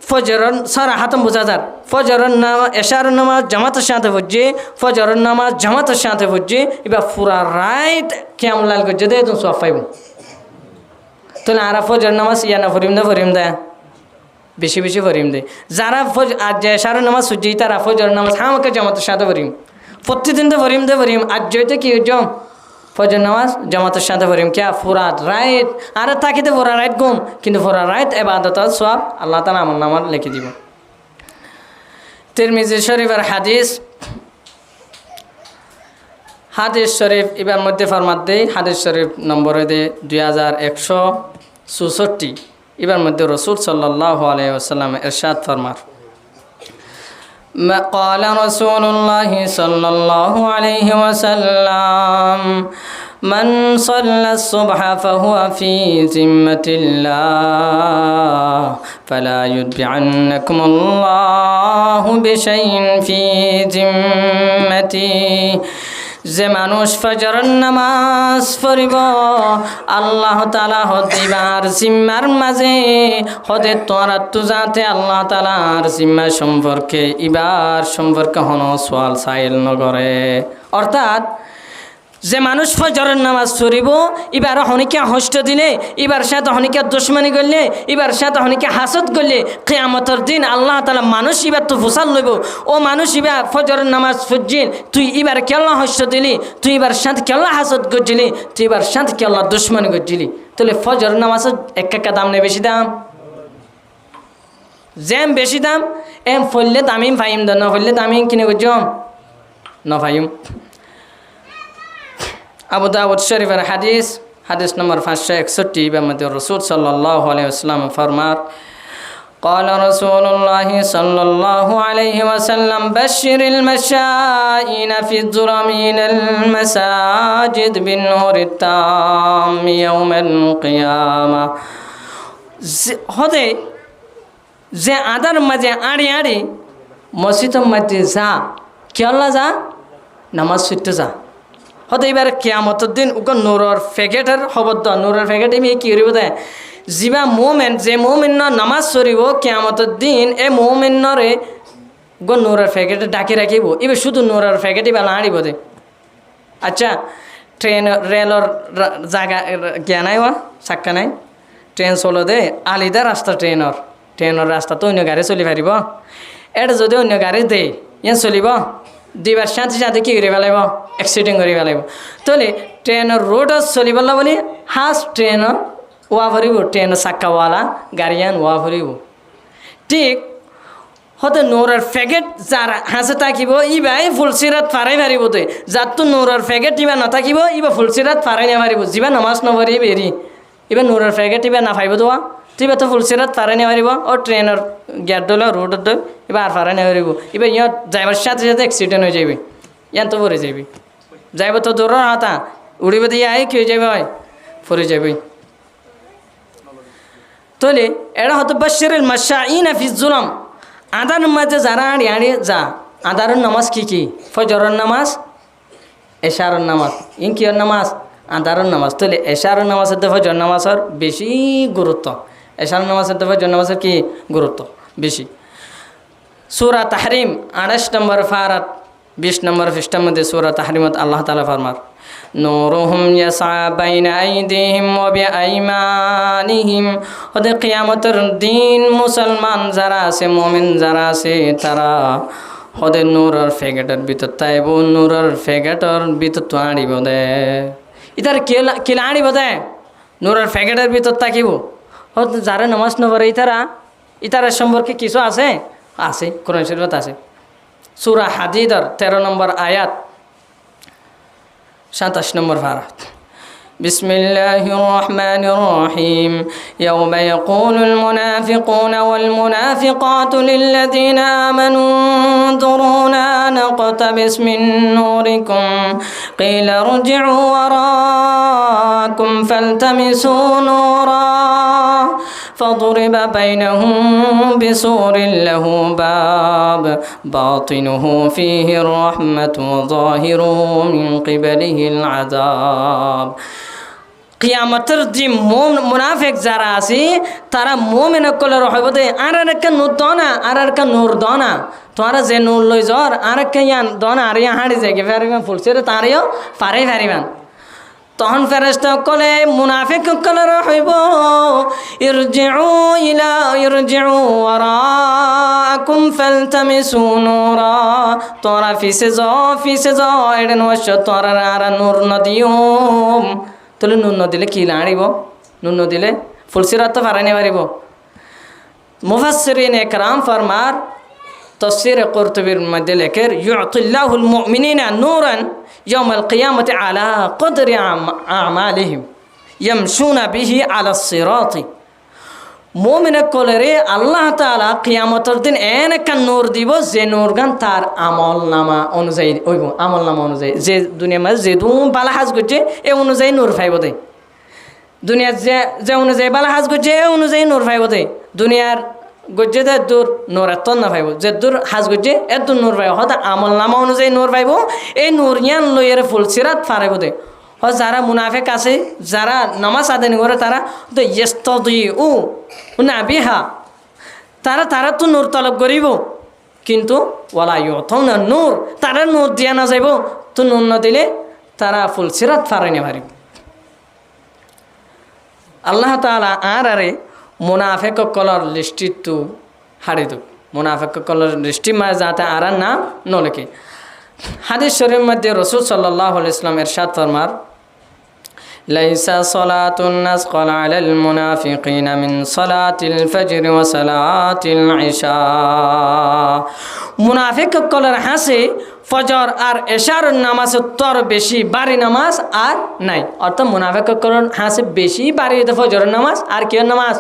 ফজরের সারা হাতম বোঝা যার ফজরের নামাজ এশার নামাজ জামাতের সাথে পড়ছে ফজরের নামাজ জামাতের সাথে পড়ছে এবার পুরা রাত কিয়ামুল লাইল গজে দে তুমি সওয়াব পাইব তাহলে আর ফজর নামাজ ইয়ানা ফরিম দে বেশি বেশি ফরিম দে যারা আজ এশার নামাজ সুজি তারা ফজর নামাজ আমাকে জামাতের সাথে ফরিম প্রতিদিন তো ফরিম আজ জয়তে কি জম ফজর নামাজ জামাতের সাথে পড়িম কে পুরা রাত আর থাকিতে পুরা রাত ঘুম কিন্তু পুরা রাত ইবাদত সওয়াব আল্লাহ তাআলা আমল নামায় লিখে দিব তিরমিজি শরীফের হাদিস শরীফ এবার মধ্যে ফরমাত দেই হাদিস শরীফ নম্বর দে 2164 এবার মধ্যে রাসূল সাল্লাল্লাহু আলাইহি ওয়াসাল্লাম ইরশাদ ফরমার قال رسول الله صلى الله عليه وسلم من صلى الصبح فهو في ذمة الله فلا يتبعنكم الله بشيء في ذمته যে মানুষ ফজরের নামাজ পড়িব আল্লাহ তাআলা হদিবার জিম্মার মাঝে হদে তোরা তু যাতে আল্লাহ তাআলার জিম্মা সম্পর্কে ইবার সম্পর্কে হন সওয়াল সাইল নগরে অর্থাৎ যে মানুষ ফজরের নামাজ পড়িব এবার হনিকে হষ্ট দিলে এবার সাথে হনিকে দুশ্মনী করলে এবার সাথে হনিকে হাসদ করলে কিয়ামতের দিন আল্লাহ তাআলা মানুষ এবার তো ফসল লইব ও মানুষ এবার ফজরের নামাজ পড়ছিস তুই এবার কেল্লা হষ্ট দিলি তুই এবার সাথে কেল্লা হাসদ করছিলি তুই এবার সাথে কেল্লা দুশ্মনী করছিলি তাহলে ফজরের নামাজের একটা দাম নেই বেশি দাম যেম বেশি দাম এম ফললে দামি ফাইম দ ন ফললে দামি কিনে করছম ন ফাইম আবু দাউদ শরীফের হাদিস নম্বর 561 এর মধ্যে রাসূল সাল্লাল্লাহু আলাইহি ওয়াসাল্লাম ফরমার قال رسول الله صلى الله عليه وسلم بشر المشائين في الظلم من المساجد بالنور التام يوم القيامة هذا যে আদার মাঝে আড়ি আড়ি মসজিদের মাঝে যা কেলা যা নামাজ পড়তে যা হতে এবার কিয়ামতের দিন ওকে নূরের প্যাকেটের হবদ্দ নূরের প্যাকেট আমি কি করিব দেয় যিবা মোমেন্ট যে মোমেন্ট নামাজ পড়িব কিয়ামতের দিন এ মোমেন্টরে গো নূরের প্যাকেটে ডাকি রাখিব এবার শুধু নূরের প্যাকেট এবার আড়িব দে আচ্ছা ট্রেন রেলর জায়গা গিয়া নাই ওয়া চাক্কা নাই ট্রেন চলো দে আলিদা রাস্তা ট্রেনের রাস্তা তো অন্য গাড়ি চলি পারিব এটা যদি অন্য গাড়ি দেয় ইয়ান চলিব দুইবার সাথে সাথে কী করে পেলাইব এক্সিডেন্ট করে পেলাইব তাহলে ট্রেনের রোডত চলিবল বলি হাস ট্রেনের ওয়া ভরিব ট্রেনের চাক্কাওয়ালা গাড়িয়ান ওয়া ভরিব ঠিক হতে নূরের প্যাকেট যার হাসে থাকিব ইবাই ফুলসিরাত ফারাই পারিব তো যার তো নূরের প্যাকেট ইবা নাথাকিব ইবা ফুলসিরাত ফারাই নাপারিব যিবা নামাজ নপঢ়ি বেরি এবার নূরের প্যাকেট ইবা নাপাইব তো তুইবা তো ফুলসিরাত ফারাই নাপারিব ও ট্রেনের গেট দল রোডত দল এবার আর ফারাই নাপারিব এবার ইহঁত ড্রাইভার সাথে সাথে এক্সিডেন্ট হয়ে যাবি ইয়ান তো পরে যাবি যাইব তো দৌড়ার হাতা উড়িব দিয়ে আই কি হয়ে যাবে হয় পরে যাবি তাহলে এটা হতো বাশিরুল মাশাইনা ফি যুলাম আদার মাঝে যারা আড়ি আড়ি যা আদারের নামাজ কি ফজরের নামাজ এশারের নামাজ কিয়র নামাজ আদারের নামাজ তাহলে এশারের নামাজের তো ফজর নামাজের বেশি গুরুত্ব এশারের নামাজের তো ফজর নামাজের কি গুরুত্ব বেশি সূরা তাহরিম 28 নম্বর ফারাত 20 নম্বর পৃষ্ঠার মধ্যে সূরা তাহরিমত আল্লাহ তাআলা ফরমার নূরুহুম ইয়াসআ বাইনা আইদিহিম ওয়া বিআইমানিহিম ওদে কিয়ামতের দিন মুসলমান যারা আছে মুমিন যারা আছে তারা ওদে নূরের প্যাকেটের ভিতর তাইব নূরের প্যাকেটের ভিতর তো আড়িব দে ইতার কেলা আড়িব দে নূরের প্যাকেটের ভিতর থাকিব হতে যারা নামাজ নপড়ে ইতারা সম্পর্কে কিছু আছে কোরআন শরীফত আছে সূরা হাদীদের 13 নম্বর আয়াত 27 নম্বর ফারাত بسم الله الرحمن الرحيم يوم يقول المنافقون والمنافقات للذين آمنوا انظرونا نقتبس من نوركم قيل ارجعوا وراءكم فالتمسوا نورا فضرب بينهم بسور له باب باطنه فيه الرحمة وظاهره من قبله العذاب কিয়ামতের যে মুনাফিক যারা আছে তারা মুমিন কলের হইব দে আর একটা নূর দনা আর একটা নূর দনা তোরা যে নূর লই জ্বর আর একটা ইয়ান দনা আর ইয়া হাঁড়ি যায় ফেরিবান ফুলছে তারেও পারে ফেরিবান তখন ফেরেশতা কলে মুনাফিক কলের হইব ইরজিউ ওয়ারাকুম ফালতামিসু নূরা তোরা ফিসে যাও এডেন ওয়াশ তোরা আর নূর নদিয়ম তাহলে নুন দিলে কি আনিব নুন দিলে ফুলসিরাত তো ফারাই পারিব মুফাসসিরিন ইকরাম ফরমার তাফসীর কুরতুবীর মধ্যে লেখের ইউতিল্লাহুল মুমিনিনা নূরান ইয়াউমাল কিয়ামতি আলা কদরি আমালিহিম ইয়ামশুনা বিহি আলা সিরাত মুমিন কলরে আল্লাহ তাআলা কিয়ামতের দিন এনেকা নূর দিব যে নূর গান তার আমলনামা অনুযায়ী হইব আমলনামা অনুযায়ী যে দুনিয়ার মাঝে যে বালা হাজ করছে এ অনুযায়ী নূর পাইব দে দুনিয়ার যে অনুযায়ী বালা হাজ করছে এ অনুযায়ী নূর পাইব দে দুনিয়ার গজ্জে দে দূর নূর এত না পাইব যে দূর হাজ করছে এত নূর পাইব হয়তো আমলনামা অনুযায়ী নূর পাইব এই নূর ইয়ান লইয়ের ফুলসিরাত ফারাইব দে হয় যারা মুনাফিক আছে যারা নামাজ আদায় করে তারা তো ইস্তাদিউ না বিহা তারা তো নূর তলব করিব কিন্তু ওয়ালা ইউতাউনা নূর তারা নূর দিয়া না যাইব তো নূর না দিলে তারা ফুল সিরাত ফারাইনে পারিব আল্লাহ তাআলা আরে মুনাফিক কলর লিস্টিতু হারি দু মুনাফিক কলর লিস্টি মা যাতে আর না নলকে হাদিস শরীফ মধ্যে রাসূল সাল্লাল্লাহু আলাইহি ওয়াসাল্লাম ইরশাদ ফরমার লাইসা সালাতুন নাস ক্বালা আলাল মুনাফিকিনা মিন সালাতিল ফজর ওয়া সালাতিল ইশা মুনাফিক কলর হাসে ফজর আর এশার নামাজ তোর বেশি বাড়ি নামাজ আর নাই অর্থাৎ মুনাফিক কলর হাসে বেশি বাড়ি ফজরের নামাজ আর কি নামাজ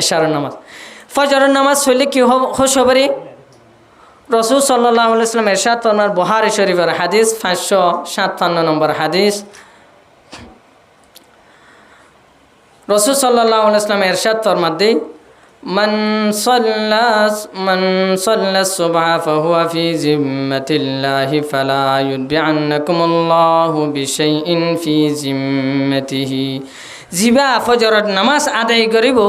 এশার নামাজ ফজরের নামাজ হইলে কি খুশ হবে রাসূল সাল্লাল্লাহু আলাইহি ওয়াসাল্লাম ইরশাদ ফরমার বুখারী শরীফের হাদিস 557 নম্বর হাদিস রাসূল সাল্লাল্লাহু আলাইহি ওয়াসাল্লাম ইরশাদ ফরমাতে মান সাল্লা সুবহা ফাহুয়া ফি জিম্মাতিল্লাহি ফালা ইউদবিআন্নাকুমুল্লাহু বিশাইইন ফি জিম্মাতিহি জিবা ফজরের নামাজ আদায় করিব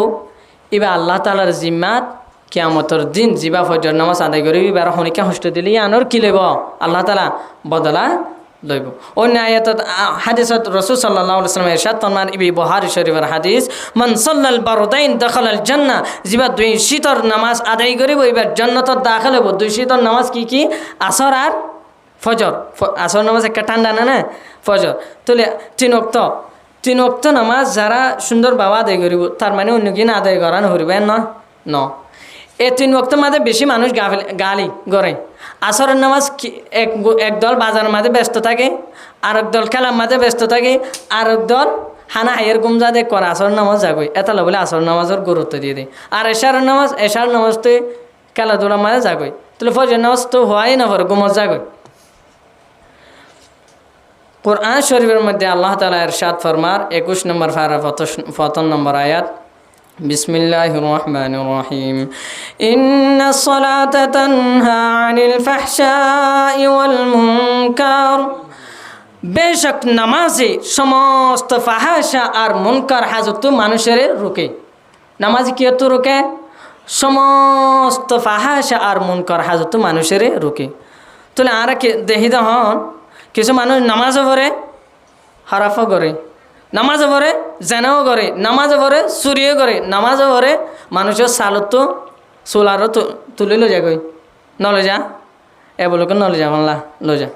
ইবা আল্লাহ তাআলার জিম্মাত কিয়ামতের দিন জিবা ফজর নামাজ আদায় করিব এবার হনিকা হস্ত দিলে আনর কি লইব আল্লাহ তাআলা বদলা লইব অন্য আয়াতত হাদিসত রাসূল সাল্লাল্লাহু আলাইহি ওয়াসাল্লাম ইরশাদ ফরমান ইবি বুখারী শরীফের হাদিস মান সাল্লাল বারদাইন দাখালাল জান্নাহ জিবা দুই শীতর নামাজ আদায় করিব এবার জান্নাতত দাখিল হইব দুই শীতর নামাজ কি কি আসর আর ফজর আসর নামাজ একটা ঠান্ডা না ফজর তাহলে তিন ওয়াক্ত নামাজ যারা সুন্দর বাবা আদায় করিব তার মানে অন্য কি না আদায় করা হরিবে ন এই 3 ওয়াক্তের মাঝে বেশি মানুষ গালি করে আসরের নামাজ একদল বাজারের মাঝে ব্যস্ত থাকে আর একদল খেলার মাঝে ব্যস্ত থাকে আর একদল হানা হাইয়ের গুমজা দেখ করে আসরের নামাজ যাগই এটা বলে আসরের নামাজের গুরুত্ব দিয়ে দেয় আর এশার নামাজ তো খেলাধুলার মাঝে যাগই তাহলে ফজর নামাজ তো হওয়াই না পরে গুমজ যাগই কুরআন শরীফের মধ্যে আল্লাহ তাআলা ইরশাদ ফরমার 21 নম্বর পারা 55 নম্বর আয়াত বিসমিল্লাহির রহমানির রহিম ইন্নাস সালাতা তানহা আনিল ফাহশাই ওয়াল মুনকার বেশক নামাজে সমস্ত ফাহাশা আর মুনকার হাজত মানুষের রোকে নামাজ কি তো রোকে সমস্ত ফাহাশা আর মুনকার হাজত মানুষের রোকে তাহলে আর দেখি হন কিছু মানুষ নামাজও পড়ে হারাফও করে নামাজও পড়ে জেনাও করে নামাজও পড়ে চুরিও করে নামাজও পড়ে মানুষের সালত চোলারও তুলে লো যাগই নলে যা এবলোকে নলে যা বাংলা লো যা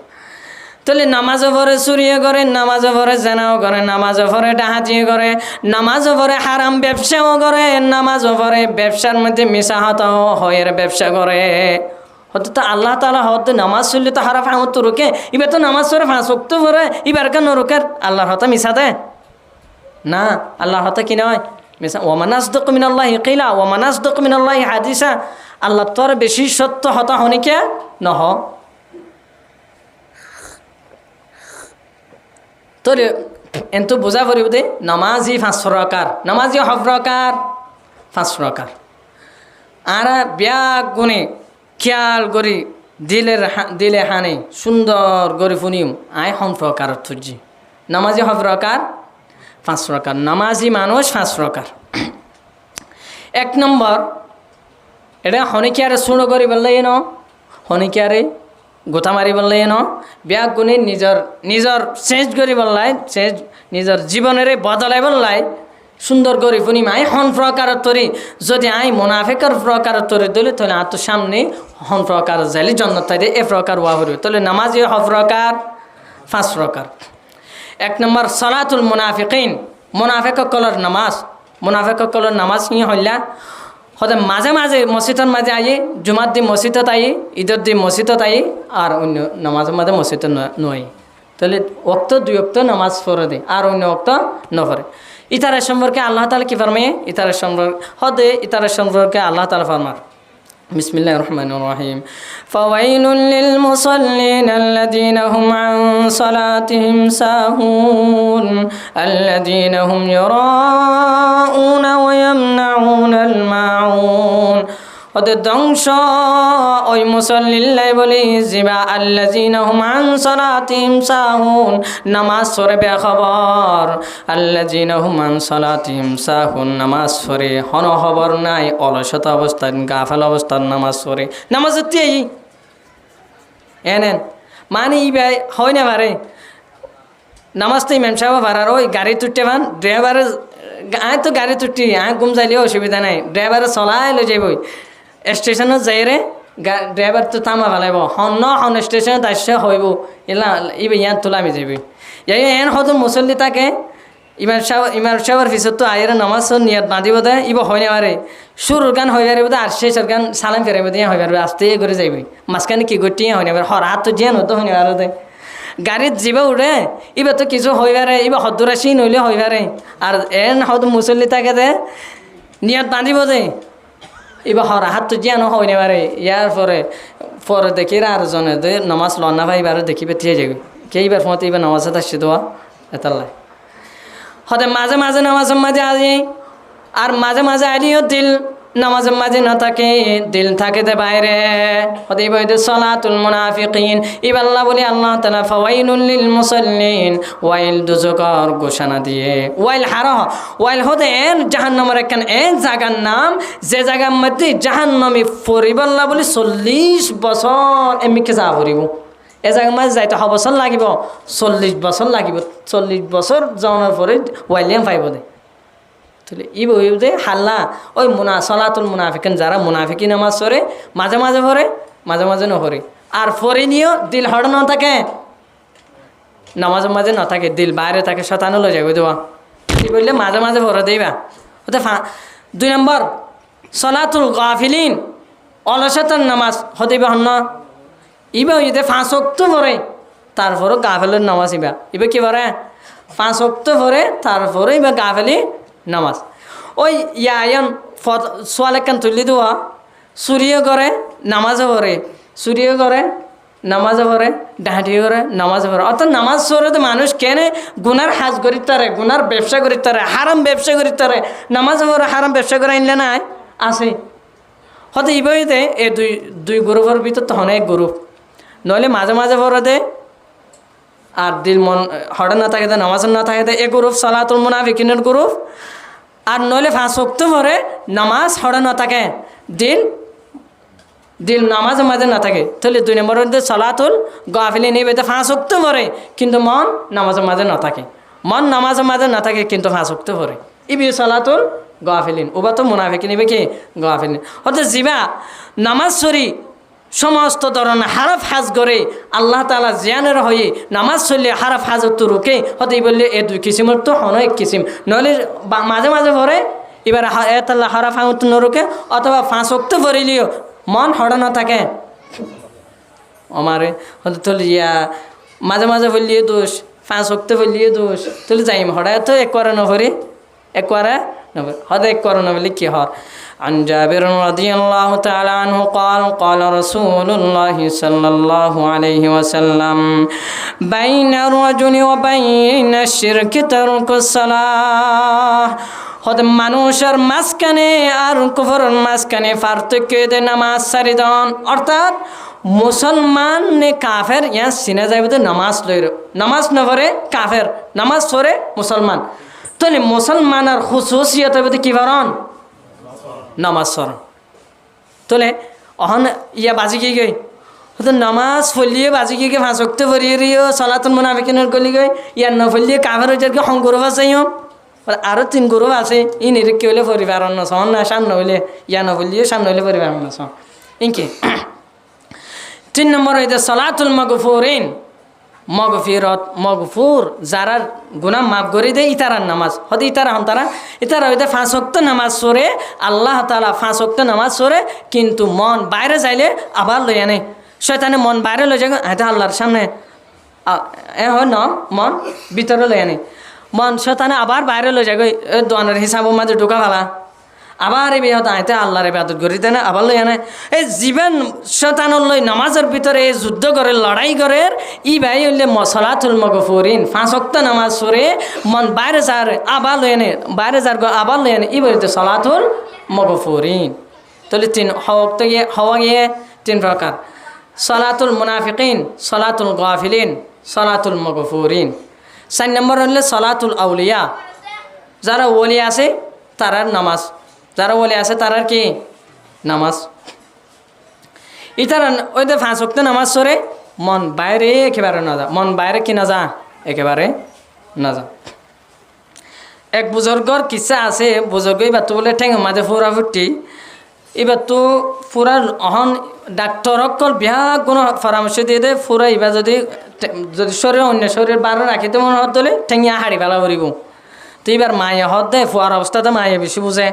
তাহলে নামাজও পড়ে চুরিও করে নামাজও পড়ে জেনাও করে নামাজও পড়ে ডাহাতিও করে নামাজও পড়ে হারাম ব্যবসাও করে নামাজও পড়ে ব্যবসার মধ্যে মিশাহাতাও হয়ের ব্যবসা করে হয়তো তো আল্লাহ তাআলা হয়তো নামাজ চললে তো হারা ফাঁমত তো রোকে এবার তো নামাজ পড়ে ফাঁস তো পড়ে এবার কেন রোকের আল্লাহর হতা মিশা দেয় না আল্লাহর হতা কি নয় মিশা ওয়ামান আসদাকু মিনাল্লাহি কিলা ওয়ামান আসদাকু মিনাল্লাহি হাদিসা আল্লাহ তোর বেশি সত্য হতা হনিকে নহ তোর এত বোঝা পড়িব দে নামাজি 5 প্রকার নামাজি হব প্রকার 5 প্রকার আর ব্যাগ গুণে খেয়াল করি দিলে হানে সুন্দর করে ফুনিম আয় হম প্রকার থুজি নামাজি হব প্রকার 5 প্রকার নামাজি মানুষ 5 প্রকার 1 নম্বর এটা হনিকিয়ারে শুনো করি বললে ন হনিকিয়ারে গোথা মারি বললে ন ব্যাগ গুণে নিজর চেঞ্জ করি বললাই চেঞ্জ নিজর জীবনের বদলাই বললাই সুন্দর করে ফুনি আই হন প্রকার তরি যদি আই মুনাফিকের প্রকার তরি দিলে তাহলে আর তো সামনে হন প্রকার যাইলে জন্নত থাকে এ প্রকার ওয়া হইবে তাহলে নামাজি হ প্রকার 5 প্রকার 1 নম্বর সালাতুল মুনাফিকিন মুনাফিক কলর নামাজ কি হইলা হতে মাঝে মাঝে মসজিদের মাঝে আই জুমার দিন মসজিদত আই ঈদের দিন মসজিদত আই আর অন্য নামাজের মাঝে মসজিদ নয় তাহলে ওক্ত 2 ওক্ত নামাজ পড়ে দে আর অন্য ওক্ত ন পড়ে ইতারের সম্পর্কে আল্লাহ তাআলা কি ফরমায় ইতারের সম্পর্কে আল্লাহ তাআলা ফরমান বিসমিল্লাহির রহমানির রহিম ফাওয়াইলুল লিল মুসাল্লিন আল্লাযীনা হুম আন সালাতিহিম সাহুন আল্লাযীনা হুম ইউরাউনা ওয়া ইয়ামনাউনাল মাউন ওদের ধ্বংস ওই মুসল্লিল্লাই বলি জিবা আল্লাযীনা হুম আন সালাতিহিম সাহুন নামাজ পড়ে বেখবর আল্লাযীনা হুম আন সালাতিহিম সাহুন নামাজ পড়ে হন খবর নাই অলসতা অবস্থায় গাফেল অবস্থায় নামাজ পড়ে নামাজ হচ্ছে এনেন মানে ই ভাই হয় না পারে নামাজ তো ইমাম সাহেব ভাড়ার ওই গাড়ি তুটতে পান ড্রাইভারের আয় তো গাড়ি তুটি আয় ঘুম যাইলেও অসুবিধা নাই ড্রাইভারে চলাই লৈ যাবই স্টেশনত যাই রে ড্রাইভার তো থামা ফেলাইব হন স্টেশনত আসছে হইব এলা ইবে ইয়ান তোলামি যাবি ইয়াই এন হয়তো মুসল্লি তাকে ইমাম সাহেবের পিছত তো আয়ের নামাজ নিয়াত বাঁধিব দেয় ইব হয় না পারে সুর গান হয়ে পারিব আর শেষের গান সালাম ফেরাইব দিয়ে হয়ে পারবে আস্তে করে যাইবি মাঝখানে কি গটিয়ে হয় না পারে হর হাত তো জিয়ান হতো হয় না পারে দে গাড়িত যাবা উঠে এবার তো কিছু হয়ে পারে এবার হদ্দরাশি নইলে হয়ে পারে আর এন হয়তো মুসল্লি তাকে দে নিয়াত বাঁধিব দে এবার হর হাত তো জিয়ানো হয় না পারে ইয়ার পরে দেখি আর জনে দে নামাজ লন্না ভাই এবার দেখিবে দিয়ে যাবি কে এবার ফোঁতে এবার নামাজে আসছে দেওয়া এতাল্লাই হতে মাঝে মাঝে নামাজের মাঝে আজি আর মাঝে মাঝে আইলিও দিল নামাজের মাঝে না থাকে দিল থাকে দে বাইরে হতে বইতে সালাতুল মুনাফিকিন ইবাল্লাহ বলি আল্লাহ তাআলা ফাওয়াইলুল লিল মুসাল্লিন ওয়াইল দুজকর ঘোষণা দিয়ে ওয়াইল হারাহ ওয়াইল হতে এন জাহান্নামের একখান এন জায়গার নাম যে জায়গার মধ্যে জাহান্নামী পরিবাল্লাহ বলি 40 বছর এমনিকে যা পড়িব এ জায়গার মাঝে যাইতে বছর লাগিব 40 বছর লাগিব 40 বছর যাওয়ার পরে ওয়াইলিয়াম পাইব দে তাহলে ই বই দে হাল্লা ওই সালাতুল মুনাফিকিন যারা মুনাফিকি নামাজ পড়ে মাঝে মাঝে পড়ে মাঝে মাঝে নপড়ে আর পড়ে নিয়েও দিল হড় না থাকে নামাজের মাঝে না থাকে দিল বাইরে থাকে শতানো লো যাবে দেওয়া কি বললে মাঝে মাঝে পড়ে দেবা হতে 2 নম্বর সালাতুল গাফিলিন অলসতার নামাজ হতে হন ইবা ইতে 5 ওয়াক্ত পড়ে তারপরও গাফেলের নামাজ ইবা কি পড়ে 5 ওয়াক্ত পড়ে তারপরে ইবা গাফেলি নামাজ ওই ইয়ায়ন সোয়ালেকান তুলি দেওয়া চুরিও করে নামাজও পড়ে চুরিও করে নামাজও পড়ে ডাহাটিও করে নামাজও পড়ে অর্থাৎ নামাজ পড়ে তো মানুষ কেনে গুনার হাজ করি তারে গুনার ব্যবসা করি তারে হারাম ব্যবসা করি তারে নামাজও পড়ে হারাম ব্যবসা করে আনলে না আছে হয়তো ইবইতে এই দুই গ্রুপের ভিতর তো অনেক গ্রুপ নইলে মাঝে মাঝে পড়ে দে আর দিল মন হড়ে না থাকে নামাজ না থাকে এ গ্রুপ সালাতুল মুনাফিকিনের গ্রুপ আর নইলে 5 ওয়াক্ত পরে নামাজ হড়ে না থাকে দিল নামাজের মাঝে না থাকে তাহলে 2 নম্বর মধ্যে সালাতুল গাফিলিন এই 5 ওয়াক্ত পরে কিন্তু মন নামাজের মাঝে না থাকে মন নামাজের মাঝে না থাকে কিন্তু 5 ওয়াক্ত পরে ইবি সালাতুল গাফিলিন ওবা তো মুনাফিকিন ইবে কি গাফিলিন হতে জিবা নামাজ সরি সমস্ত ধরনের হারাফ হাজ করে আল্লাহ তাআলা জিয়ানের হয়ে নামাজ চললে হারাফ হাজত রুকে হতেই বললে এ 2 কিসিমের তো হন এক কিসিম নইলে মাঝে মাঝে পড়ে এবার আল্লাহ হারাফ হাজত নরুকে অথবা 5 ওয়াক্ত পড়িলিও মন হড়া না থাকে আমারে হতে তুলি মাঝে মাঝে বললিয়ে দোষ 5 ওয়াক্ত বললিয়ে দোষ তুলি যাইম হড়া তো এক করে নভরি এক করে নভরি হতে এক করে নবলি কি হর عن جابر رضي الله تعالى عنه قال قال رسول الله صلى الله عليه وسلم بين الرجل وبين الشرك ترك الصلاة হতে মানুষের মাঝখানে আর কুফরের মাঝখানে পার্থক্য দে নামাজ সারিদন অর্থাৎ মুসলমান নে কাফের ইয়া সিনা যাইবে নামাজ লইর নামাজ না পড়ে কাফের নামাজ পড়ে মুসলমান তাহলে মুসলমানের খুশুসিয়ত হবে কি বরণ নামাজ সর তোলে অহন ইয়া বাজি গিয়ে গই হতো নামাজ ফলিয়ে বাজি গিয়ে 5 ওয়াক্ত পড়িয়ে রিও সালাতুল মুনাফিকিনের গলি গই ইয়া না ফলিয়ে কাফের হইজারকে হং গ্রুপ আছে আরো 3 গ্রুপ আছে ই নিরীক্ষে হইলে পরিবার না সন না সামনে হইলে ইয়া না ফলিয়ে সামনে হইলে পরিবার না সন ইনকে 3 নম্বর হইতে সালাতুল মাগফুরিন মগফুর যারা গুনাহ মাফ করে দেয় ইতারার নামাজ হতে ইতারা হইতে 5 ওয়াক্ত নামাজ পড়ে আল্লাহ তাআলা 5 ওয়াক্ত নামাজ পড়ে কিন্তু মন বাইরে যাইলে আবার লই আনে শয়তানে মন বাইরে লই যায় এটা আল্লাহর সামনে হয় না মন ভিতরে লই আনে মন শয়তানে আবার বাইরে লই যায় দোয়ানের হিসাবের মাঝে ঢোকা ফেলা আবার এই বিহত আইতে আল্লাহর ইবাদত করি তাই না আবার লই আনে এই জীবন শয়তানের লই নামাজের ভিতরে যুদ্ধ করে লড়াই করে ই ভাই হইলে সালাতুল মাগফুরিন 5 ওয়াক্ত নামাজ পড়ে মন বাইরে যার আবার লই আনে বাইরে যার আবার লই আনে ই বলতে সালাতুল মাগফুরিন তাহলে 3 ওয়াক্ত হওয়া গিয়ে 3 প্রকার সালাতুল মুনাফিকিন সালাতুল গাফিলিন সালাতুল মাগফুরিন 4 নম্বর হইলে সালাতুল আউলিয়া যারা ওলি আছে তারার নামাজ যারা বলে আছে তারার কি নামাজ ইতারা ওই যে 5 ওয়াক্ত নামাজ পড়ে মন বাইরে একেবারে না যা মন বাইরে কি না যা একেবারে না যা এক বুজুর্গর কিসা আছে বুজুর্গ এবার তো বলে ঠেঙ মাঝে ফুরা ফুটি এবার তো ফুরা অহন ডাক্তর অকল বিহা কোনো পরামর্শ দিয়ে দে ফুরা এবার যদি শরীর অন্য শরীর বার রাখিতে মনে হত দলে ঠেঙিয়া হাড়ি ফেলা করিব তো এবার মায়ে হত দে ফুয়ার অবস্থাতে মায়ে বেশি বুঝে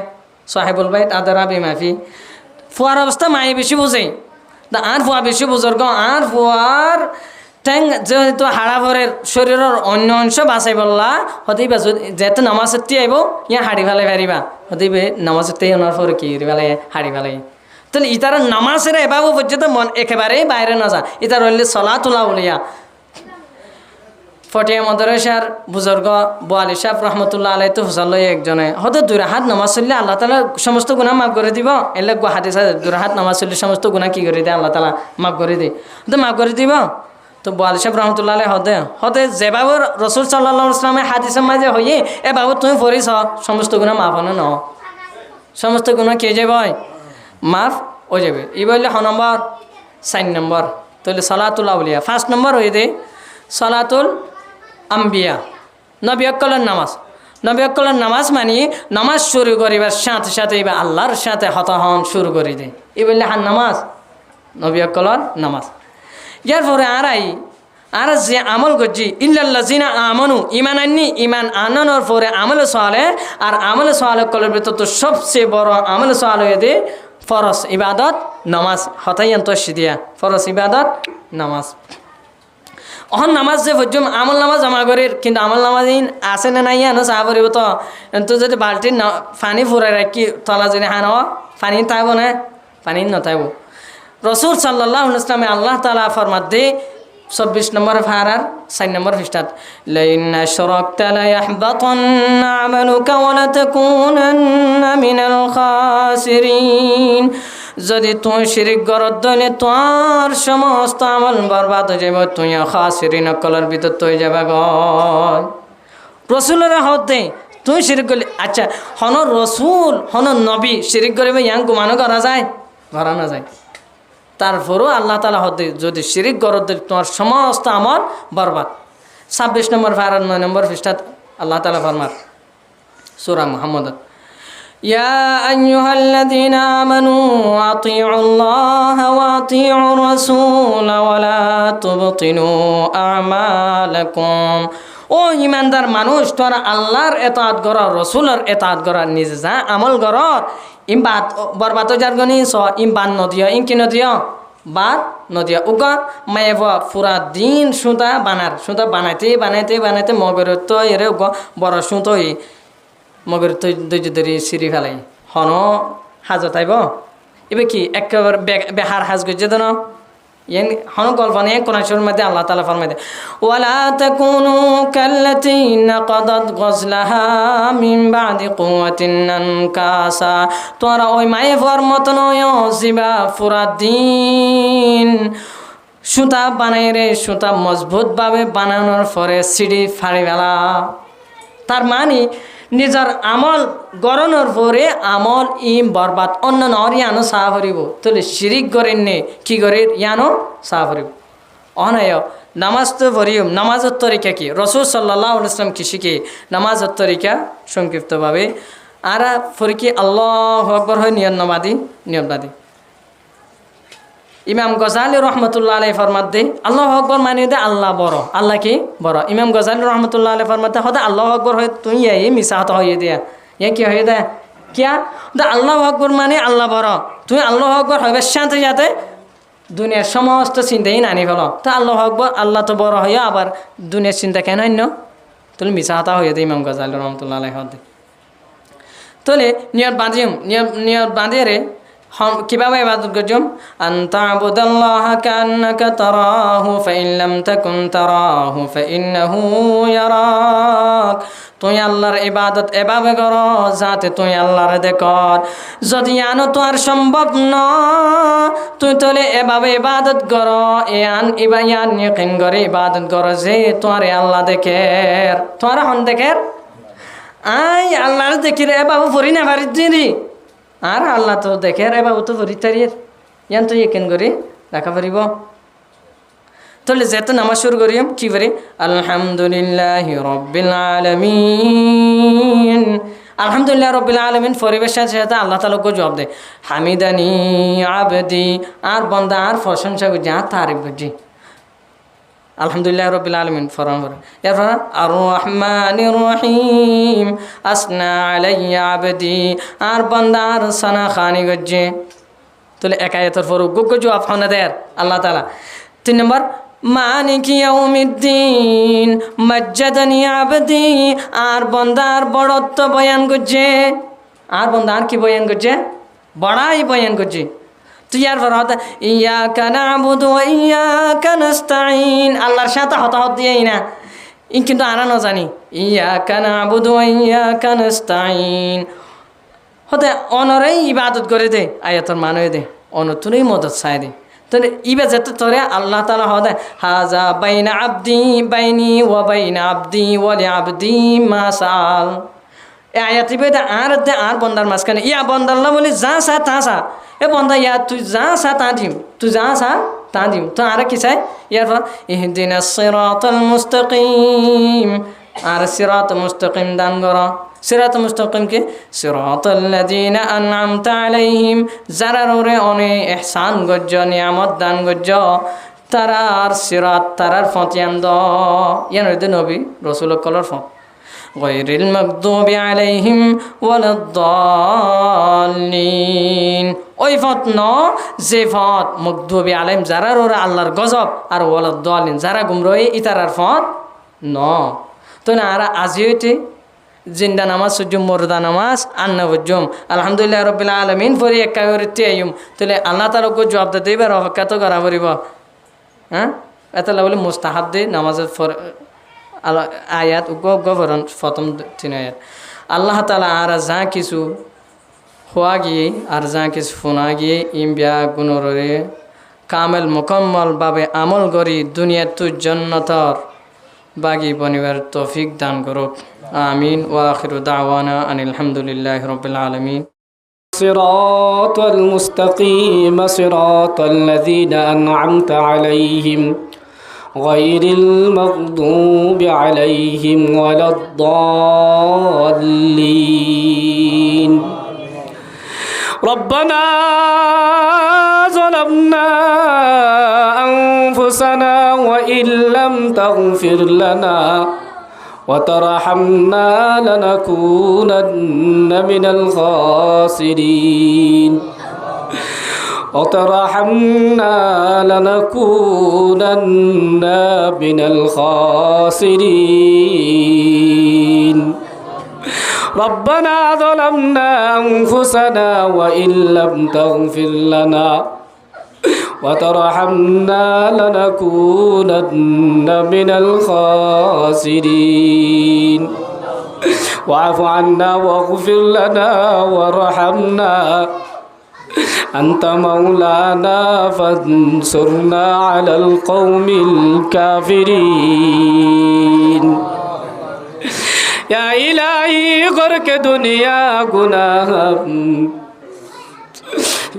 সাহেবুল ভাই আদারা বেমাফি ফুয়ার অবস্থা মায়ে বেশি বুঝে তা আর ফুয়া বেশি বুজুর্গ আর ফুয়ার ঠেং যেহেতু হাড়া ভরের শরীরের অন্য অংশ বাঁচাই বললা হতেইবা যেহেতু নামাজের তি আইব ইয়া হাড়ি ফেলাই পারিবা হতেইবে নামাজের তে ওনার পরে কি ফেলাই হাড়ি ফেলাই তাহলে ইতারা নামাজের এভাবে পর্যন্ত মন একেবারেই বাইরে না যা ইতার হইলে চলা তোলা বলিয়া ফটিয়া মদরসার বুজুর্গ বোয়ালি সাহেব রহমতুল্লাহ আলাই তো হুসাল একজনে হয়তো দুরাহাত নামাজ চললে আল্লাহ তালা সমস্ত গুণা মাফ করে দিব এলে হাদিস দুরাহাত নামাজ চললে সমস্ত গুণা কি করে দেয় আল্লাহ তালা মাফ করে দিই তো মাফ করে দিব তো বোয়ালি সাহেব রহমতুল্লাহ আলাই হতে যেভাবে রসুল সাল্লাহ ইসলামের হাদিসের মাঝে হইয়ে এভাবে তুমি পড়িস সমস্ত গুণা মাফ হনো ন সমস্ত গুণা কে যাবে মাফ হয়ে যাবে এই বললে 4 নম্বর তাহলে সালাতুল আউলিয়া 5 নম্বর হয়ে দে সালাতুল আম্বিয়া নবী অক্কলের নামাজ নবী অক্কলের নামাজ মানি নামাজ শুরু করিবার সাথে সাথে এবার আল্লাহর সাথে হতাহন শুরু করে দেয় এই বললে নামাজ নবী অক্কলের নামাজ ইয়ার পরে আর যে আমল করছি ইল্লাল্লাযিনা আমানু ইমান আননি ইমান আনানোর পরে আমল সালে আর আমল সালে কলের ভিতর তো সবচেয়ে বড় আমল সালে হয়ে দে ফরজ ইবাদত নামাজ হতাইয়ন্ত সিদিয়া ফরজ ইবাদত নামাজ অহন নামাজ যে ভজ্যম আমল নামাজ জমা করির কিন্তু আমল নামাজ আছে না নাই আনো চাহ পড়ব তো যদি বাল্টির পানি ফুরাই রাখি তলা যদি হান পানি তাইব না পানি নতাইব রসুল সাল্লাল্লাহু আলাইহি ওয়াসাল্লাম আল্লাহ তাআলা ফরমাত দে 24 নম্বর ফারার 4 নম্বর পৃষ্ঠাত লাইন আশরাকতা লা ইয়াহবাতান্না আমালুকা ওয়া লা তাকুনান্না মিনাল খাসিরিন যদি তুই শিরিক করত দলে তোর সমস্ত আমল বরবাদ হয়ে যাবে তুই খাসিরিন কলার ভিতর তুই যাবে গ রসুলের হতে তুই শিরিক করলি আচ্ছা হন রসুল হন নবী শিরিক করবে ইয়াং গুমানো করা যায় করা না যায় তারপরও আল্লাহ তালা হতে যদি শিরিক করত দিল তোমার সমস্ত আমল বরবাদ 26 নম্বর ফারার 9 নম্বর পৃষ্ঠাত আল্লাহ তালা ফরমার সূরা মুহাম্মদ يا أيها الذين آمنوا أطيعوا الله وأطيعوا الرسول ولا تبطلوا أعمالكم ও ইমানদার মানুষ তোরা আল্লাহর এতাআত কর রসুলের এতাআত কর নিজে যা আমল কর ইমবাদ বরবাদ জারগনি স ইমবান নদিয়া ইনকি নদিয়া বাদ নদিয়া উগা মায়েব পুরা দিন সুতা বানাইতে বানাইতে বানাইতে মগরত এরে উগা বড় সুতোই মগর তৈ দৈর্য ধরে সিঁড়ি ফেলাই হন হাজত আইব এবার কি একেবারে বেহার হাজ গজ্জে দেন ইয়ান হন কল্পনা কোরআনের মধ্যে আল্লাহ তাআলা ফরমায় দেয় ওয়ালা তাকুনু কাল্লাতী নাকাদাত গজলাহা মিন বাদি কুওয়াতিন আনকাসা তোরা ওই মায়ে ফর মত নয় জিবা পুরা দিন সুতা বানাই রে সুতা মজবুতভাবে বানানোর পরে সিঁড়ি ফাড়ি ফেলা তার মানে নিজের আমল গড়নের পরে আমল বরবাদ অন্য নর ইয়ানো চাহ ভরিব তাহলে শিরিক করেন নে কি করে ইয়ানো চাহ ভরিব অনয় নামাজ তো ভরিম নামাজের তরিকা কি রসুল সাল্লাল্লাহু আলাইহি ওয়াসাল্লাম কি শিখে নামাজের তরিকা সংক্ষিপ্তভাবে আর ফরিকি আল্লাহু আকবার হয় নিয়মবাদী ইমাম গজালি রহমতুল্লাহ আলাই ফরমাত দে আল্লাহু আকবার মানে দে আল্লাহ বড় আল্লাহ কি বড় ইমাম গজালি রহমতুল্লাহ আলাই ফরমাত দে হদা আল্লাহু আকবার হয় তুই এই মিসাহত হয়ে দেয়া ইয়া কি হয়ে দে কিয়া দা আল্লাহু আকবার মানে আল্লাহ বড় তুই আল্লাহু আকবার হবে শান্তি যাতে দুনিয়ার সমস্ত চিন্তাই নানি ফেল তা আল্লাহু আকবার আল্লাহ তো বড় হইয়া আবার দুনিয়ার চিন্তা কেন অন্য তুই মিসাহত হয়ে দে ইমাম গজালি রহমতুল্লাহ আলাই হদে তোলে নিয়ত বাঁধিয়ে রে কিভাবে ইবাদত করছম আনতা আবুদাল্লাহ কান্নাকা তারাহু ফাইন লাম তাকুন তারাহু ফাইন্নাহু ইয়ারাক তুই আল্লাহর ইবাদত এভাবে কর যাতে তুই আল্লাহর দেখর যদি আনো তো আর সম্ভব না তুই তোলে এভাবে ইবাদত কর ইয়ান ইয়াকিন করে ইবাদত কর যে তোর আল্লাহ দেখের তোর হন দেখের আই আল্লাহর দেখিরে এভাবে পড়ি না পারি দিদি আর আল্লাহ তো দেখে রে বাবু তো পরিতারিয়ে ইয়ান তো ইয়েকেন করি রাখা পারিব তাহলে যেতে নামাজ শুরু করিম কি করি আলহামদুলিল্লাহি রাব্বিল আলামিন আলহামদুলিল্লাহ রাব্বিল আলামিন পরিবেশের সাথে আল্লাহ তাআলাকে জবাব দেয় হামিদানি আবদি আর বান্দা আর প্রশংসা করছে আর তারিফ করছে আলহামদুলিল্লাহ রাব্বিল আলামিন ফরমান করে এরপর আর রহমানির রহিম আসনা আলাইয়া আবদি আর বান্দা আর সানা খানি করছে তাহলে একায়তের পর গুগ জবাব ফানা দেয় আল্লাহ তাআলা 3 নম্বর মালিক ইয়াউমিদ্দিন মাজ্জাদানি আবদি আর বান্দার বড়ত্ব বয়ান করছে আর বান্দা আর কি বয়ান করছে বড়াই বয়ান করছে তুই আর ফরহাত ইয়াকা নাবুদু ওয়া ইয়াকা নাস্তাঈন আল্লাহর সাথে হতাহত দিয়েই না কিন্তু আরা না জানি ইয়াকা নাবুদু ওয়া ইয়াকা নাস্তাঈন হতে অনরেই ইবাদত করে দে আয়াতর মানে দে অনতুরই মদত চাই দে তাহলে ইবা যেতে তোরে আল্লাহ তাআলা হদে হাজা বাইনা আবদি বাইনি ওয়া বাইনা আবদি ওয়া লি আবদি মা সাল এ আয়াত ইবাদা আর বন্দার মাঝখানে ইয়া বন্দার না বলি যা সা তা সা এ বন্দা ইয়া তুই যা সা তা দিম তুই যা সা তা দিম তো আর কি চাই ইয়ার পর ইহদিনাস সিরাতাল মুস্তাকিম আর সিরাত মুস্তাকিম দান করো সিরাত মুস্তাকিম কে সিরাতাল্লাযীনা আন'আমতা আলাইহিম যারা ওরে অনেক ইহসান গজ্জ নিয়ামত দান গজ্জ তারার সিরাত তারার ফতিয়ান দ ইয়ান হইতে নবী রাসূল কলর ফত গায়রিল মাগদুবি আলাইহিম ওয়ালাদ-দাল্লিন ওই ফত ন যে ফত মাগদুবি আলাইহিম যারা ওরে আল্লাহর গজব আর ওয়ালাদ-দাল্লিন যারা গুমরাহি ইতারার ফত ন তো না আর আজিতে জিন্দা নামাজ সুজুম মুরদা নামাজ আন্না বুজুম আলহামদুলিল্লাহ রাব্বিল আলামিন পরি একাইরতি আইম তাহলে আল্লাহ তাআলাকে জবাব দিতে এবার অপেক্ষা তো করা পড়িব হ্যাঁ এত বলে মুস্তাহাব দে নামাজের আয়াত গভরণ প্রথম 3 আয়াত আল্লাহ তাআলা আর যা কিছু হওয়া গিয়ে আর যা কিছু ফোনা গিয়ে ইমবিয়া গুণরে কামেল মুকম্মল ভাবে আমল করি দুনিয়ার তুই জন্নতর বাগি বনিবার তৌফিক দান করুক আমিন ওয়া আখিরু দাওয়ানা আনিল হামদুলিল্লাহি রাব্বিল আলামিন صراط المستقيم صراط الذين أنعمت عليهم غير المغضوب عليهم ولا الضالين ربنا ظلمنا أنفسنا وإن لم تغفر لنا وترحمنا لنكونن من الخاسرين وترحمنا لنكونن من الخاسرين ربنا ظلمنا أنفسنا وإن لم تغفر لنا وترحمنا لنكونن من الخاسرين واعف عنا واغفر لنا وارحمنا أنت مولانا فانصرنا على القوم الكافرين يا إلهي غرق دنيا گناہ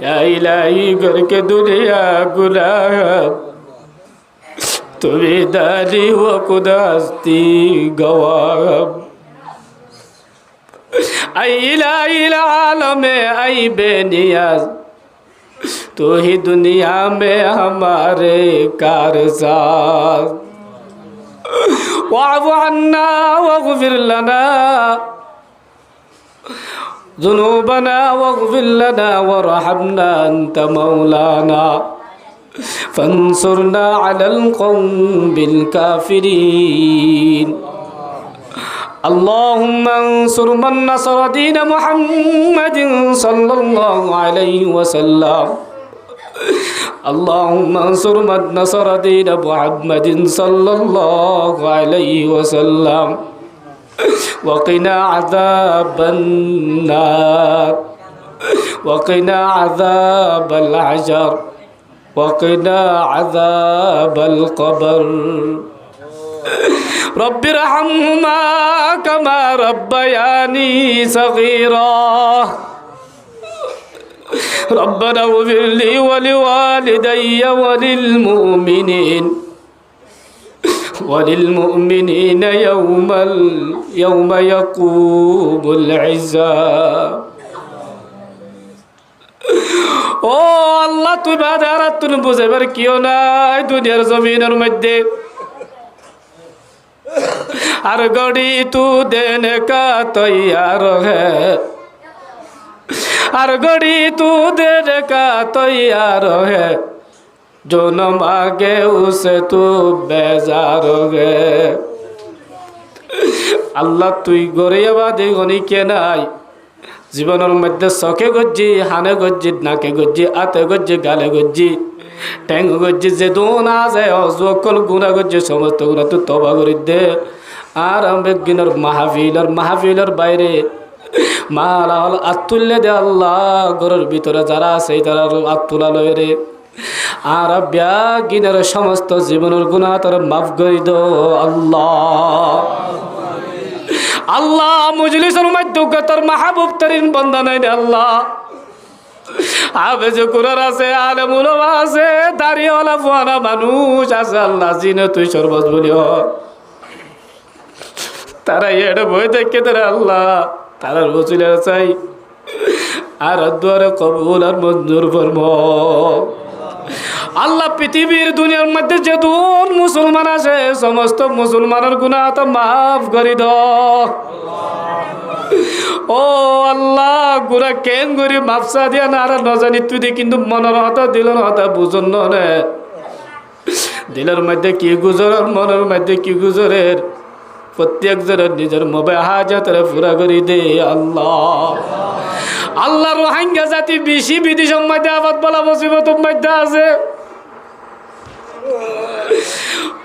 یا الہی گر کے دنیا گناہ تمہیں دانی و خدا ہستی گواہ اے الہی العالم اے بے نیاز تو ہی دنیا میں ہمارے کارساز واعف عنا واغفر لنا ذنوبنا واغفر لنا وارحمنا أنت مولانا فانصرنا على القوم الكافرين اللهم انصر من نصر دين محمد صلى الله عليه وسلم اللهم انصر من نصر دين محمد صلى الله عليه وسلم وقنا عذاب النار وقنا عذاب الحشر وقنا عذاب القبر رب ارحمهما كما ربياني صغيرا ربنا اغفر لي ولوالدي وللمؤمنين وللمؤمنين يوم يقوم الحساب ও আল্লাহ তুই বাজার তুই বুঝেবার কেউ নাই দুনিয়ার জমিনের মধ্যে আর গড়ি তু দেনে কা তৈয়ার হ্যায় আর গড়ি তু দেনে কা তৈয়ার হ্যায় जो न मांगे उसे तू बेजार गे আল্লাহ তুই গড়িয়া বাদে গণিকে নাই জীবনের মধ্যে চকে গজ্জি হানে গজ্জি নাকে গজ্জি আতে গজ্জি গালে গজ্জি ঠ্যাং গজ্জি যে দোন আছে অজকল গুণা গজ্জি সমস্ত গুণা তুই তবা করি দে আর বেগিনের মাহফিলের বাইরে মালা হল আত্তুল্লে দে আল্লাহ ঘরের ভিতরে যারা আছে তারা আত্তুলা লয় রে আর ব্যাগিনের সমস্ত জীবনের গুণা তোর মাফ করে দো আল্লাহ আল্লাহ মজলিসের মধ্যে তোর মাহবুব তরিন বন্দা নাই রে আল্লাহ আবেজ কুরার আছে আলেম উলামা আছে দাড়িওয়ালা ফুয়ানা মানুষ আছে আল্লাহ জিনে তুই সর্বস বলিও তারা এড়ে বই দেখে তোর আল্লাহ তারা রসুলের চাই আর দুয়ারে কবুল আর মঞ্জুর ফরমো আল্লাহ পৃথিবীর দুনিয়ার মধ্যে যে দুন মুসলমান আছে সমস্ত মুসলমানের গুনাহ তো মাফ করে দাও ও আল্লাহ গুনাহ কেন করি মাফসা দিয়া না আর নজানি তুই কিন্তু মনের হতা দিলের হতা বুঝন নে দিলের মধ্যে কি গুজরের মনের মধ্যে কি গুজরের প্রত্যেক জনের নিজের মবে হাজাতরে পুরা করে দে আল্লাহ আল্লাহ রোহিঙ্গা জাতি বেশি বিদেশের মধ্যে আবাদ বলা মুসিবতের মধ্যে আছে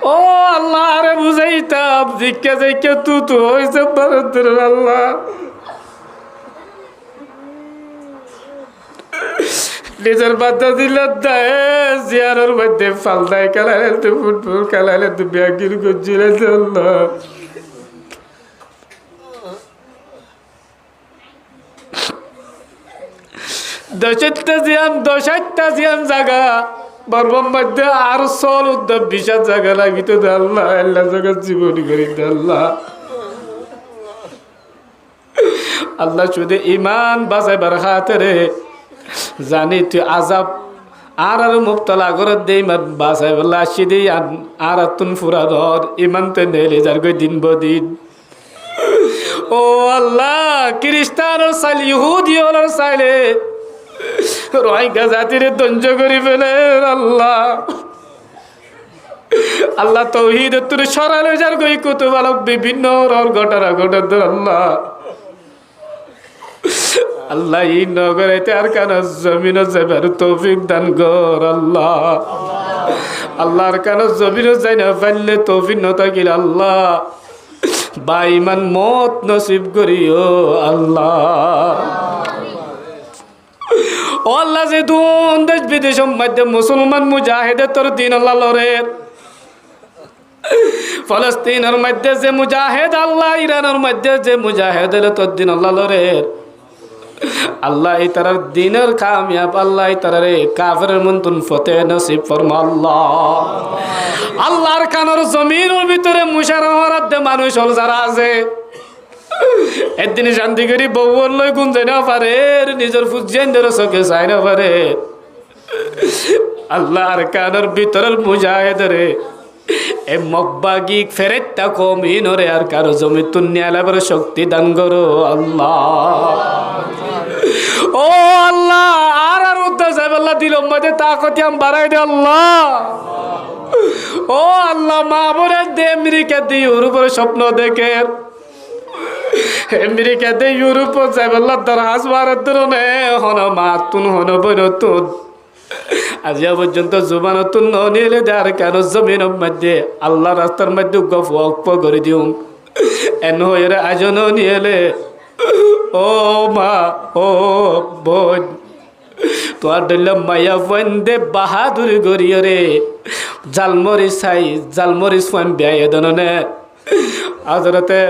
ও আল্লাহ আরে বুঝাইতাম জিজ্ঞা জিজ্ঞা তু হয়েছে ভারতের আল্লাহ নিজের বাচ্চা দিল দেয় জিয়ারের মধ্যে ফালদায় খেলাইলে তো ফুটবল খেলাইলে তো ব্যাগির গজ্জিলে আল্লাহ দশটা জিয়ান জায়গা বর্বম মধ্যে আর সল উদ্যোগ বিশাল জায়গা লাগিত আল্লাহ আল্লাহ জায়গা জীবন করি আল্লাহ আল্লাহ শুধু ইমান বাঁচাইবার খাতিরে জানি তুই আজাব আর মুক্তলা করে দে ইমান বাঁচাই বললা আসি দিই আর তুন ফুরা ধর ইমান তো নেলে যার গই দিন বদিন ও আল্লাহ খ্রিস্টান সাইল ইহুদি হলার সাইলে রোহিঙ্গা জাতির ধ্বংস করি ফেলে আল্লাহ আল্লাহ তৌহিদ তোর সরালে যার গই কত বালক বিভিন্ন ঘটনা ঘটে আল্লাহ আল্লাহ এই নগরেতে আর কেন জমিন যাবার তৌফিক দান কর আল্লাহ আল্লাহর কেন জমিন যাই না পারলে তৌফিক ন থাকিল আল্লাহ বা ইমান মত নসিব করিও আল্লাহ ও আল্লাহ যে দুন দেশ বিদেশের মধ্যে মুসলমান মুজাহিদের তোর দিন আল্লাহ লড়ের ফলস্তিনের মধ্যে যে মুজাহিদ আল্লাহ ইরানের মধ্যে যে মুজাহিদ তোর দিন আল্লাহ লড়ের আল্লাহ এই তার দিনের কামিয়াব আল্লাহ তার কাফেরের মন্তন ফতে নসিব ফরমা আল্লাহ আল্লাহর কানের জমিনের ভিতরে মুশারফার মানুষ হল যারা আছে একদিন শান্তি করি বউর লই গুণ যাই না পারে নিজের ফুজেন্দ্র চোখে চাই না পারে আল্লাহর কানের ভিতরের মুজাহিদরে এ মকবাগি ফেরেত্তা কমিন রে আর কারো জমি তুন্যালাবার শক্তি দান করো আল্লাহ ও আল্লাহ আর উদ্ধার সাহেব আল্লাহ দিল মধ্যে তাকতি আম বাড়াই দে আল্লাহ ও আল্লাহ মা বলে দে আমেরিকা দি ইউরোপের স্বপ্ন দেখে আমেরিকা দে ইউরোপ সাহেব আল্লাহ দরহাজ মারার ধরনে হন মাতুন হন বনতুন আজিয়া পর্যন্ত জুবানতুন নিলে দেয়ার কেন জমিনের মধ্যে আল্লাহ রাস্তার মধ্যে গপ অক্প করে দিও এন হয়ে আজন নিয়েলে ও মা ও বোন তোর দিলাম মায়া বন্দে বাহাদুরি গড়িয়ে রে জালমরি সোয়াম ব্যয় দননে আজরতে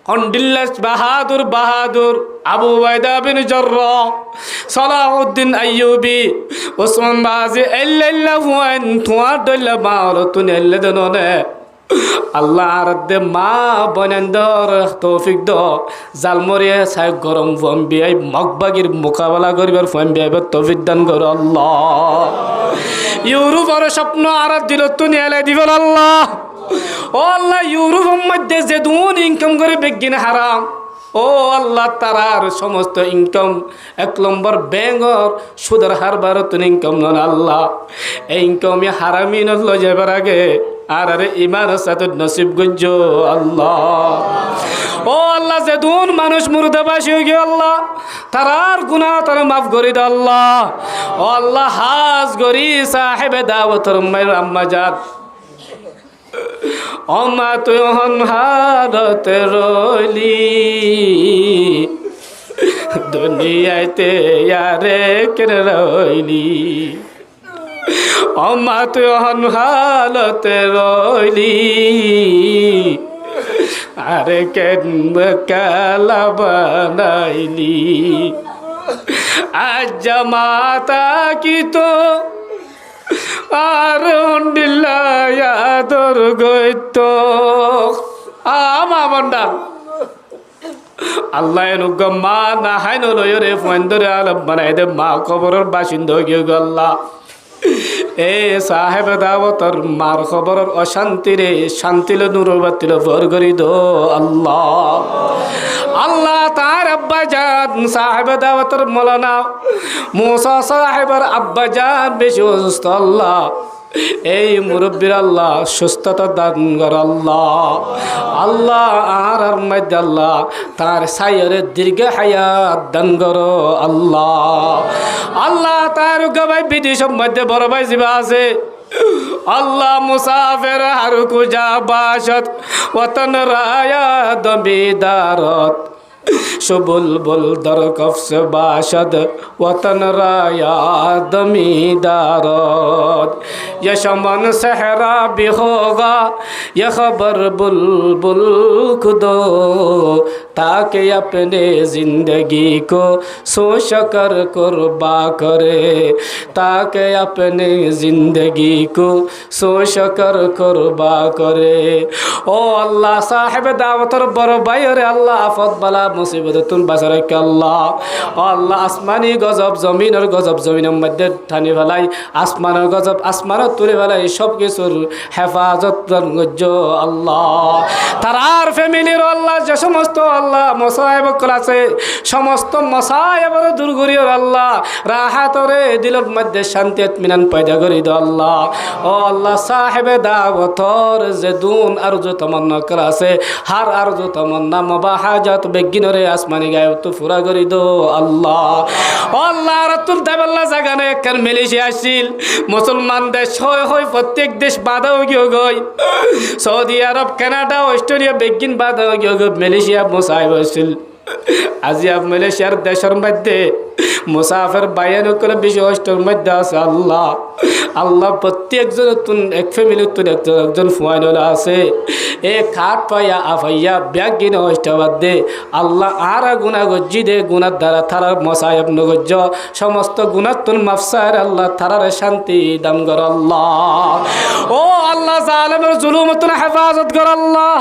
হন্ডিল্লাস বাহাদুর আবু উবাইদা বিন জাররাহ সালাউদ্দিন আইয়ুবি ওসমান বাজি আল্লাহু আন তুয়ার দল্লা মারতুন আল্লাদননে আল্লাহ আরদে মা বনেন্দর তৌফিক দ জালমরিয়া সাই গরম ফম্বিয়াই মকবাগির মোকাবেলা করিবার ফম্বিয়াই তৌফিক দান কর আল্লাহ ইউরোপের স্বপ্ন আরদ দিল তুনি এলাই দিবেন আল্লাহ ও আল্লাহ ইউরোপের মধ্যে যে দুন ইনকাম করে বেগিন হারাম ও আল্লাহ তারার সমস্ত ইনকাম 1 নম্বর ব্যাঙ্গর সুদের হার ভারত ইনকাম নন আল্লাহ এই ইনকামে হারামি নল যাবার আগে আর আরে ইমান সাথে নসিব গঞ্জ আল্লাহ ও আল্লাহ যে দুন মানুষ মুর্দাবাসী হয়ে গিয়ে আল্লাহ তারার গুনাহ তারা মাফ করে দাও আল্লাহ ও আল্লাহ হাজ গরি সাহেবে দাওয়াতর মায়ের আম্মা জাত অমা তুই হন হারতে রইলি দুনিয়াতে ইয়ারে কেন রইলি অমা তুই হন হালতে রইলি আরে কেন কালা বানাইলি আজ জামাতা কি তো আর হন্ডিল্লায়াদর গইত আমা বন্ডার আল্লাহ এনুগ মা না হাই নলয়রে ফন্দরে আলম বানাই দে মা কবরের বাসিন্দা গিয়ে গল্লা এ সাহেব দাওয়াতর মার খবরের অশান্তিরে শান্তিল নুরবাতিল ভর করি দো আল্লাহ আল্লাহ তার আব্বা জান সাহেব দাওয়াতর মৌলানা মুসা সাহেবের আব্বা জান বেশি অসুস্থ আল্লাহ এই মুরব্বীর আল্লাহ সুস্থতা দান কর আল্লাহ আল্লাহ আর মধ্যে আল্লাহ তার সাইরে দীর্ঘ হায়াত দান কর আল্লাহ আল্লাহ তার গবাই বিদেশের মধ্যে বড় ভাই জীবা আছে আল্লাহ মুসাফির হারুকু যা বাসত ওতন রায়া দমিদারত সুবুলবুল দর কফস বাসদ ওতন রায়া দমিদারত यशमन सहरा भी होगा यह खबर बुलबुल को दो ताकि अपने ज़िंदगी को सोच कर कुर्बा करे ताकि अपने ज़िंदगी को सोच कर कुर्बा करे ओ अल्लाह साहिब दावतर बड़ो भाई रे अल्लाह आफत बला मुसीबत तुन बसर के अल्लाह ओ अल्लाह आसमानी गजब जमीन और गजब जमीन मध्य ठानी भलाई आसमान और गजब आसमान তুলে বেলা এই সব কিছুর হেফাজত আল্লাহ তার ফ্যামিলির আল্লাহ যে সমস্ত আল্লাহ মসায়েব আছে সমস্ত মসায়েবর দূর করিও আল্লাহ রাহাতরে দিলের মধ্যে শান্তি ইতমিনান পয়দা করি দাও আল্লাহ ও আল্লাহ সাহেবে দাওয়াতর যে দুন আরজু তামান্না করা আছে হার আরজু তামান্না মুবাহাজাত বেগিনরে আসমানি গায়ে তো পুরা করি দাও আল্লাহ ও আল্লাহ রাতুল দাবাল্লা জাগানে একখান মালয়েশিয়া আসছিল মুসলমান দেশ হয় প্রত্যেক দেশ বাধা গিয়ে গই সৌদি আরব কানাডা অস্ট্রেলিয়া বেগিন বাধা গিয়ে গই মালয়েশিয়া মোসাইব আসছিল আজি আপ মালয়েশিয়ার দেশের মধ্যে মুসাফির বায়ান করে বেশি অষ্টের মধ্যে আছে আল্লাহ আল্লাহ প্রত্যেকজন তুন এক ফ্যামিলি তুন একজন ফুয়াইনলা আছে এ খাট পাইয়া আফাইয়া ব্যাগ গিনে অষ্টাবাদ দে আল্লাহ আর গুণা গজ্জি দে গুণার দ্বারা থারার মসায়ব নগজ্জ সমস্ত গুণার তুন মাফসার আল্লাহ থারার শান্তি দান কর আল্লাহ ও আল্লাহ জালেমের জুলুম তুন হেফাজত কর আল্লাহ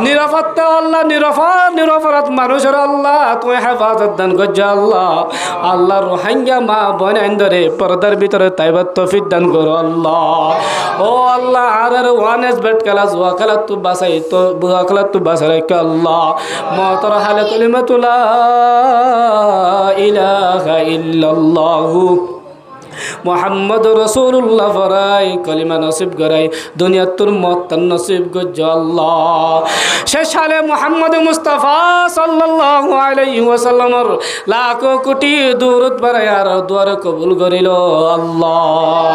নিরাপত্তা আল্লাহ নিরপরাধ মানুষের আল্লাহ তুই হেফাজত দান গজ্জ আল্লাহ আল্লাহ রোহিঙ্গা মা বোনেন্দরে পর্দার ভিতরে তাইবাত তৌফিক দান করো আল্লাহ ও আল্লাহ আর ওয়ানেস বেট কালাস ওয়া কালাত তু বাসাই তো বুয়া কালাত তু বাসাই কা আল্লাহ মাতর হালে কালিমাতুলা ইলাহা ইল্লাল্লাহু মোহাম্মদ রসুল্লাহ ফরাই কলিমা নসিব করাই দুনিয়া তোর মত নসিব গজ্জ আল্লাহ শেষ সালে মোহাম্মদ মুস্তাফা সাল্লাল্লাহু আলাইহি ওয়াসাল্লামর লাখো কোটি দুরূদ বাড়াই আর দুয়ার কবুল করিল আল্লাহ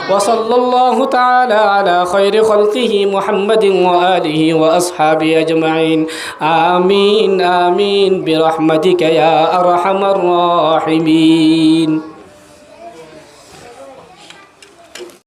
ওয়া সাল্লাল্লাহু তাআলা আলা খায়রি খালকিহি মুহাম্মাদিন ওয়া আলিহি ওয়া আসহাবিহি আজমাইন আমিন আমিন বিরহমাতিকা ইয়া আরহামার রাহিমিন।